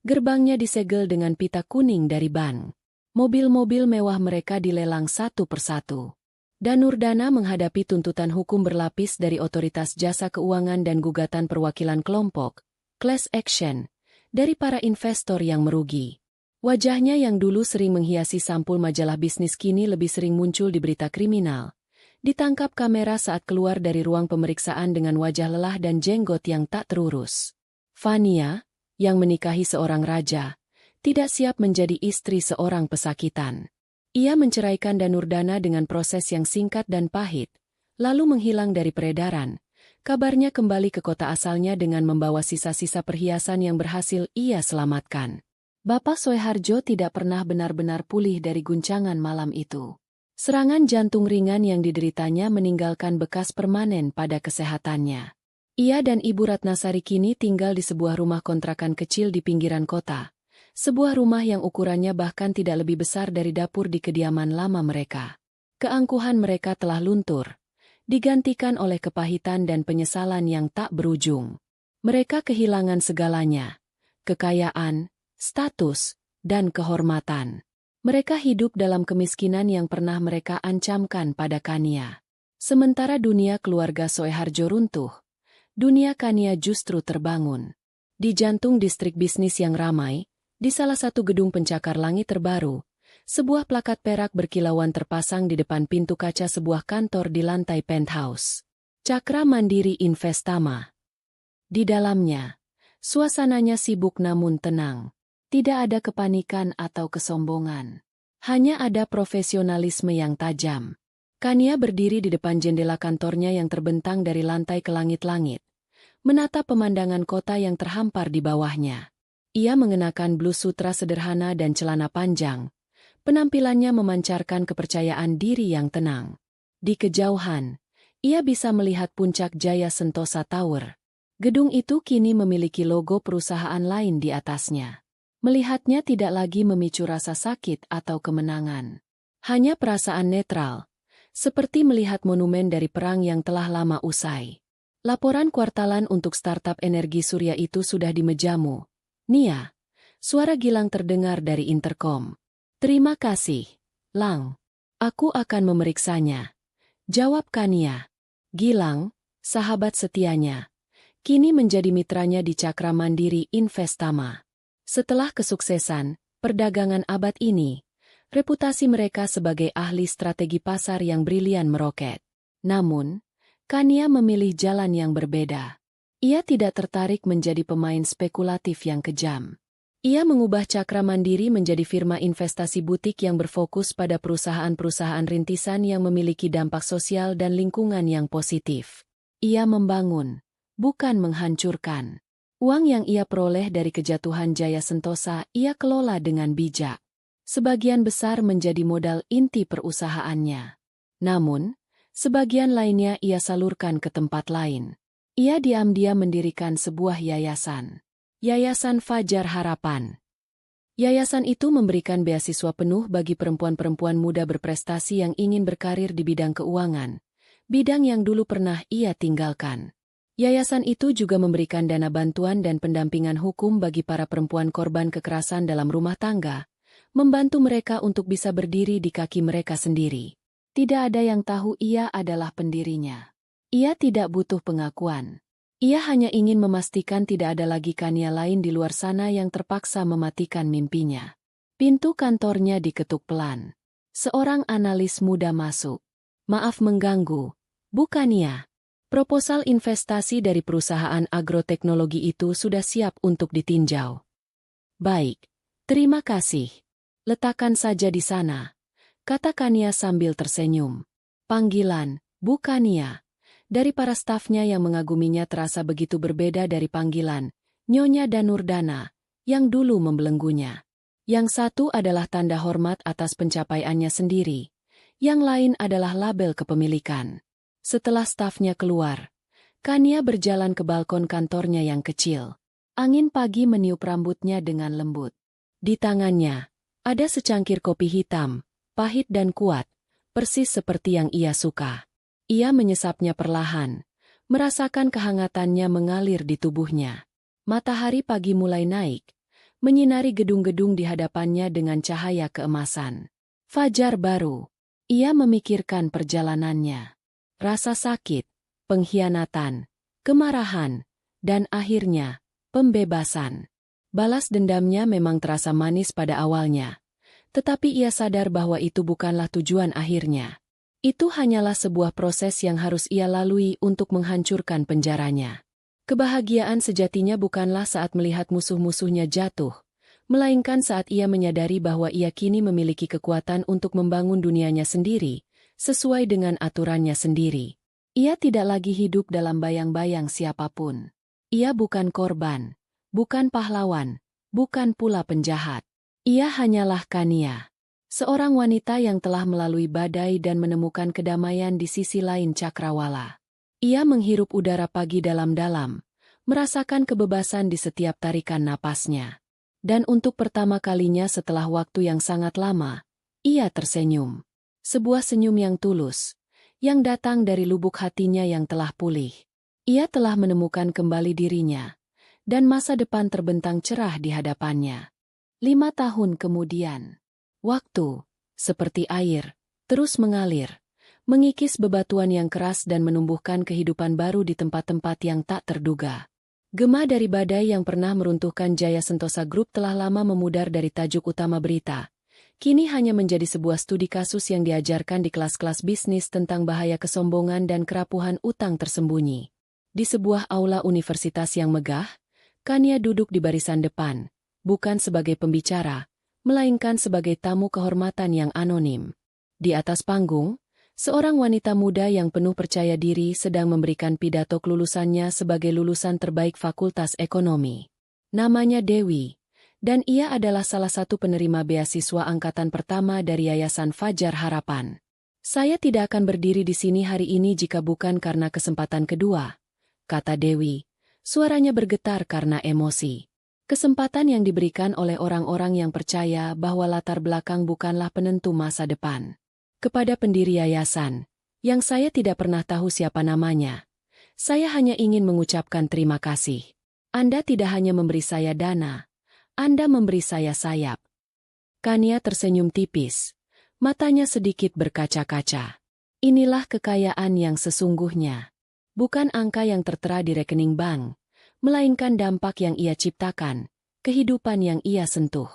Gerbangnya disegel dengan pita kuning dari bank. Mobil-mobil mewah mereka dilelang satu persatu. Dan Nurdana menghadapi tuntutan hukum berlapis dari otoritas jasa keuangan dan gugatan perwakilan kelompok, class action, dari para investor yang merugi. Wajahnya yang dulu sering menghiasi sampul majalah bisnis kini lebih sering muncul di berita kriminal. Ditangkap kamera saat keluar dari ruang pemeriksaan dengan wajah lelah dan jenggot yang tak terurus. Fania, yang menikahi seorang raja, tidak siap menjadi istri seorang pesakitan. Ia menceraikan Dan Nurdana dengan proses yang singkat dan pahit, lalu menghilang dari peredaran. Kabarnya kembali ke kota asalnya dengan membawa sisa-sisa perhiasan yang berhasil ia selamatkan. Bapak Soeharjo tidak pernah benar-benar pulih dari guncangan malam itu. Serangan jantung ringan yang dideritanya meninggalkan bekas permanen pada kesehatannya. Ia dan Ibu Ratnasari kini tinggal di sebuah rumah kontrakan kecil di pinggiran kota. Sebuah rumah yang ukurannya bahkan tidak lebih besar dari dapur di kediaman lama mereka. Keangkuhan mereka telah luntur, digantikan oleh kepahitan dan penyesalan yang tak berujung. Mereka kehilangan segalanya, kekayaan, status, dan kehormatan. Mereka hidup dalam kemiskinan yang pernah mereka ancamkan pada Kania. Sementara dunia keluarga Soeharjo runtuh, dunia Kania justru terbangun. Di jantung distrik bisnis yang ramai, di salah satu gedung pencakar langit terbaru, sebuah plakat perak berkilauan terpasang di depan pintu kaca sebuah kantor di lantai penthouse. Cakra Mandiri Investama. Di dalamnya, suasananya sibuk namun tenang. Tidak ada kepanikan atau kesombongan. Hanya ada profesionalisme yang tajam. Kania berdiri di depan jendela kantornya yang terbentang dari lantai ke langit-langit, menatap pemandangan kota yang terhampar di bawahnya. Ia mengenakan blus sutra sederhana dan celana panjang. Penampilannya memancarkan kepercayaan diri yang tenang. Di kejauhan, ia bisa melihat puncak Jaya Sentosa Tower. Gedung itu kini memiliki logo perusahaan lain di atasnya. Melihatnya tidak lagi memicu rasa sakit atau kemenangan. Hanya perasaan netral, seperti melihat monumen dari perang yang telah lama usai. Laporan kuartalan untuk startup energi surya itu sudah di mejamu. Nia, suara Gilang terdengar dari interkom. Terima kasih, Lang. Aku akan memeriksanya. Jawab Kania. Gilang, sahabat setianya, kini menjadi mitranya di Cakra Mandiri Investama. Setelah kesuksesan perdagangan abad ini, reputasi mereka sebagai ahli strategi pasar yang brilian meroket. Namun, Kania memilih jalan yang berbeda. Ia tidak tertarik menjadi pemain spekulatif yang kejam. Ia mengubah Cakra Mandiri menjadi firma investasi butik yang berfokus pada perusahaan-perusahaan rintisan yang memiliki dampak sosial dan lingkungan yang positif. Ia membangun, bukan menghancurkan. Uang yang ia peroleh dari kejatuhan Jaya Sentosa ia kelola dengan bijak. Sebagian besar menjadi modal inti perusahaannya. Namun, sebagian lainnya ia salurkan ke tempat lain. Ia diam-diam mendirikan sebuah yayasan. Yayasan Fajar Harapan. Yayasan itu memberikan beasiswa penuh bagi perempuan-perempuan muda berprestasi yang ingin berkarir di bidang keuangan, bidang yang dulu pernah ia tinggalkan. Yayasan itu juga memberikan dana bantuan dan pendampingan hukum bagi para perempuan korban kekerasan dalam rumah tangga, membantu mereka untuk bisa berdiri di kaki mereka sendiri. Tidak ada yang tahu ia adalah pendirinya. Ia tidak butuh pengakuan. Ia hanya ingin memastikan tidak ada lagi Kania lain di luar sana yang terpaksa mematikan mimpinya. Pintu kantornya diketuk pelan. Seorang analis muda masuk. Maaf mengganggu, Bu Kania. Proposal investasi dari perusahaan agroteknologi itu sudah siap untuk ditinjau. Baik, terima kasih. Letakkan saja di sana, kata Kania sambil tersenyum. Panggilan, Bu Kania, dari para stafnya yang mengaguminya terasa begitu berbeda dari panggilan, Nyonya Danurdana, yang dulu membelenggunya. Yang satu adalah tanda hormat atas pencapaiannya sendiri, yang lain adalah label kepemilikan. Setelah stafnya keluar, Kania berjalan ke balkon kantornya yang kecil. Angin pagi meniup rambutnya dengan lembut. Di tangannya, ada secangkir kopi hitam, pahit dan kuat, persis seperti yang ia suka. Ia menyesapnya perlahan, merasakan kehangatannya mengalir di tubuhnya. Matahari pagi mulai naik, menyinari gedung-gedung di hadapannya dengan cahaya keemasan. Fajar baru. Ia memikirkan perjalanannya. Rasa sakit, pengkhianatan, kemarahan, dan akhirnya, pembebasan. Balas dendamnya memang terasa manis pada awalnya, tetapi ia sadar bahwa itu bukanlah tujuan akhirnya. Itu hanyalah sebuah proses yang harus ia lalui untuk menghancurkan penjaranya. Kebahagiaan sejatinya bukanlah saat melihat musuh-musuhnya jatuh, melainkan saat ia menyadari bahwa ia kini memiliki kekuatan untuk membangun dunianya sendiri, sesuai dengan aturannya sendiri. Ia tidak lagi hidup dalam bayang-bayang siapapun. Ia bukan korban, bukan pahlawan, bukan pula penjahat. Ia hanyalah Kania, seorang wanita yang telah melalui badai dan menemukan kedamaian di sisi lain cakrawala. Ia menghirup udara pagi dalam-dalam, merasakan kebebasan di setiap tarikan napasnya. Dan untuk pertama kalinya setelah waktu yang sangat lama, ia tersenyum. Sebuah senyum yang tulus, yang datang dari lubuk hatinya yang telah pulih. Ia telah menemukan kembali dirinya, dan masa depan terbentang cerah di hadapannya. 5 tahun kemudian, waktu, seperti air, terus mengalir, mengikis bebatuan yang keras dan menumbuhkan kehidupan baru di tempat-tempat yang tak terduga. Gema dari badai yang pernah meruntuhkan Jaya Sentosa Group telah lama memudar dari tajuk utama berita. Kini hanya menjadi sebuah studi kasus yang diajarkan di kelas-kelas bisnis tentang bahaya kesombongan dan kerapuhan utang tersembunyi. Di sebuah aula universitas yang megah, Kania duduk di barisan depan, bukan sebagai pembicara, melainkan sebagai tamu kehormatan yang anonim. Di atas panggung, seorang wanita muda yang penuh percaya diri sedang memberikan pidato kelulusannya sebagai lulusan terbaik Fakultas Ekonomi. Namanya Dewi, dan ia adalah salah satu penerima beasiswa angkatan pertama dari Yayasan Fajar Harapan. Saya tidak akan berdiri di sini hari ini jika bukan karena kesempatan kedua, kata Dewi. Suaranya bergetar karena emosi. Kesempatan yang diberikan oleh orang-orang yang percaya bahwa latar belakang bukanlah penentu masa depan. Kepada pendiri yayasan, yang saya tidak pernah tahu siapa namanya, saya hanya ingin mengucapkan terima kasih. Anda tidak hanya memberi saya dana, Anda memberi saya sayap. Kania tersenyum tipis, matanya sedikit berkaca-kaca. Inilah kekayaan yang sesungguhnya. Bukan angka yang tertera di rekening bank, melainkan dampak yang ia ciptakan, kehidupan yang ia sentuh.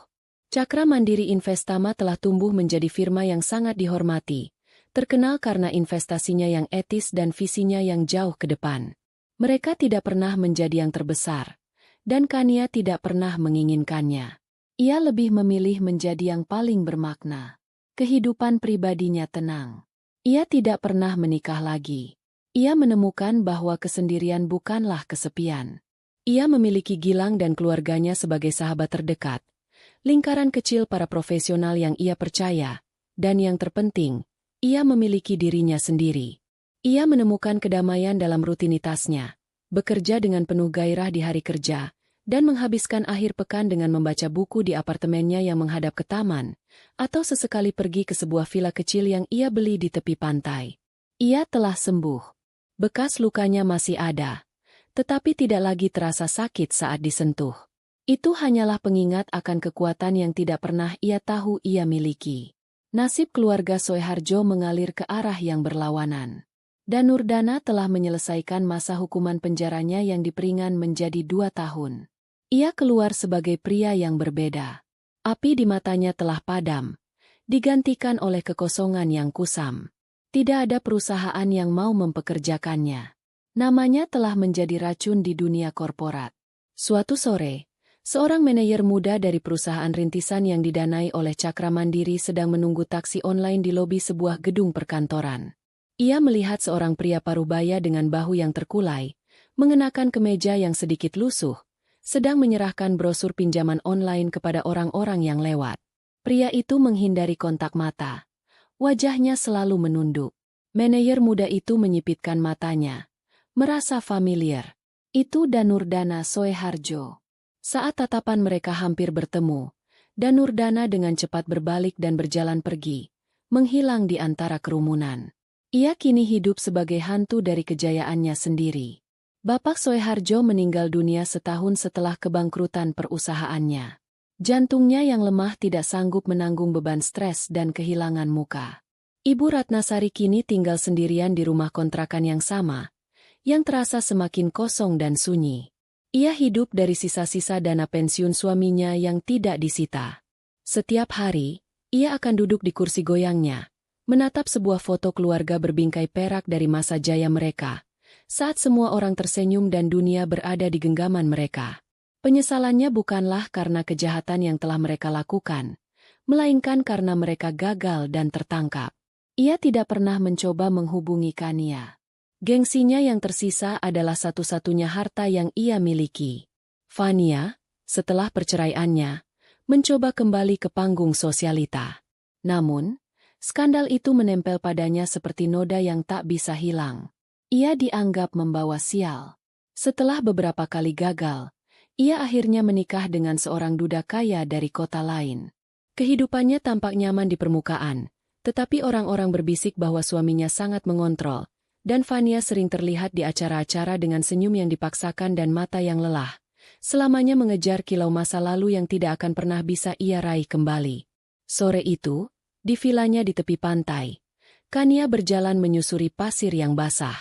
Cakra Mandiri Investama telah tumbuh menjadi firma yang sangat dihormati, terkenal karena investasinya yang etis dan visinya yang jauh ke depan. Mereka tidak pernah menjadi yang terbesar, dan Kania tidak pernah menginginkannya. Ia lebih memilih menjadi yang paling bermakna. Kehidupan pribadinya tenang. Ia tidak pernah menikah lagi. Ia menemukan bahwa kesendirian bukanlah kesepian. Ia memiliki Gilang dan keluarganya sebagai sahabat terdekat. Lingkaran kecil para profesional yang ia percaya, dan yang terpenting, ia memiliki dirinya sendiri. Ia menemukan kedamaian dalam rutinitasnya, bekerja dengan penuh gairah di hari kerja, dan menghabiskan akhir pekan dengan membaca buku di apartemennya yang menghadap ke taman, atau sesekali pergi ke sebuah villa kecil yang ia beli di tepi pantai. Ia telah sembuh. Bekas lukanya masih ada, tetapi tidak lagi terasa sakit saat disentuh. Itu hanyalah pengingat akan kekuatan yang tidak pernah ia tahu ia miliki. Nasib keluarga Soeharjo mengalir ke arah yang berlawanan. Danurdana telah menyelesaikan masa hukuman penjaranya yang diperingan menjadi 2 tahun. Ia keluar sebagai pria yang berbeda. Api di matanya telah padam, digantikan oleh kekosongan yang kusam. Tidak ada perusahaan yang mau mempekerjakannya. Namanya telah menjadi racun di dunia korporat. Suatu sore, seorang manajer muda dari perusahaan rintisan yang didanai oleh Cakra Mandiri sedang menunggu taksi online di lobi sebuah gedung perkantoran. Ia melihat seorang pria parubaya dengan bahu yang terkulai, mengenakan kemeja yang sedikit lusuh, sedang menyerahkan brosur pinjaman online kepada orang-orang yang lewat. Pria itu menghindari kontak mata. Wajahnya selalu menunduk. Manajer muda itu menyipitkan matanya, merasa familiar. Itu Danurdana Soeharjo. Saat tatapan mereka hampir bertemu, Danurdana dengan cepat berbalik dan berjalan pergi, menghilang di antara kerumunan. Ia kini hidup sebagai hantu dari kejayaannya sendiri. Bapak Soeharjo meninggal dunia setahun setelah kebangkrutan perusahaannya. Jantungnya yang lemah tidak sanggup menanggung beban stres dan kehilangan muka. Ibu Ratnasari kini tinggal sendirian di rumah kontrakan yang sama, yang terasa semakin kosong dan sunyi. Ia hidup dari sisa-sisa dana pensiun suaminya yang tidak disita. Setiap hari, ia akan duduk di kursi goyangnya, menatap sebuah foto keluarga berbingkai perak dari masa jaya mereka, saat semua orang tersenyum dan dunia berada di genggaman mereka. Penyesalannya bukanlah karena kejahatan yang telah mereka lakukan, melainkan karena mereka gagal dan tertangkap. Ia tidak pernah mencoba menghubungi Kania. Gengsinya yang tersisa adalah satu-satunya harta yang ia miliki. Fania, setelah perceraiannya, mencoba kembali ke panggung sosialita. Namun, skandal itu menempel padanya seperti noda yang tak bisa hilang. Ia dianggap membawa sial. Setelah beberapa kali gagal, ia akhirnya menikah dengan seorang duda kaya dari kota lain. Kehidupannya tampak nyaman di permukaan, tetapi orang-orang berbisik bahwa suaminya sangat mengontrol, dan Fania sering terlihat di acara-acara dengan senyum yang dipaksakan dan mata yang lelah, selamanya mengejar kilau masa lalu yang tidak akan pernah bisa ia raih kembali. Sore itu, di vilanya di tepi pantai, Kania berjalan menyusuri pasir yang basah.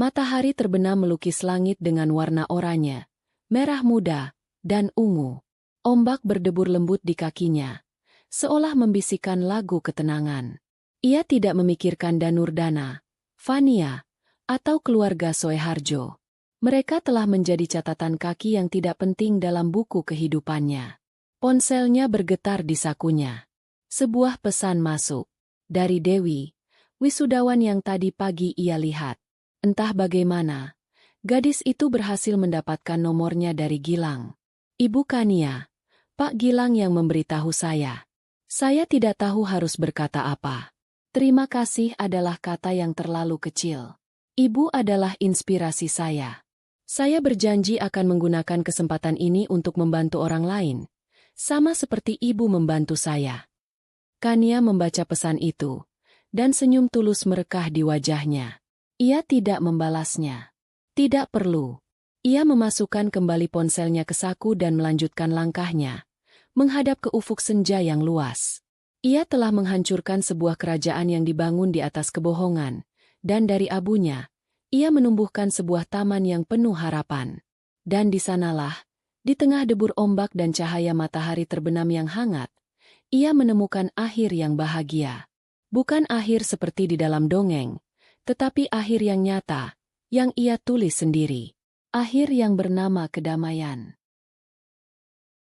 Matahari terbenam melukis langit dengan warna oranye, merah muda, dan ungu. Ombak berdebur lembut di kakinya, seolah membisikkan lagu ketenangan. Ia tidak memikirkan Danurdana, Fania, atau keluarga Soeharjo. Mereka telah menjadi catatan kaki yang tidak penting dalam buku kehidupannya. Ponselnya bergetar di sakunya. Sebuah pesan masuk. Dari Dewi, wisudawan yang tadi pagi ia lihat. Entah bagaimana, gadis itu berhasil mendapatkan nomornya dari Gilang. Ibu Kania, Pak Gilang yang memberitahu saya. Saya tidak tahu harus berkata apa. Terima kasih adalah kata yang terlalu kecil. Ibu adalah inspirasi saya. Saya berjanji akan menggunakan kesempatan ini untuk membantu orang lain, sama seperti ibu membantu saya. Kania membaca pesan itu, dan senyum tulus merekah di wajahnya. Ia tidak membalasnya. Tidak perlu. Ia memasukkan kembali ponselnya ke saku dan melanjutkan langkahnya, menghadap ke ufuk senja yang luas. Ia telah menghancurkan sebuah kerajaan yang dibangun di atas kebohongan, dan dari abunya, ia menumbuhkan sebuah taman yang penuh harapan. Dan di sanalah, di tengah debur ombak dan cahaya matahari terbenam yang hangat, ia menemukan akhir yang bahagia. Bukan akhir seperti di dalam dongeng, tetapi akhir yang nyata, yang ia tulis sendiri. Akhir yang bernama kedamaian.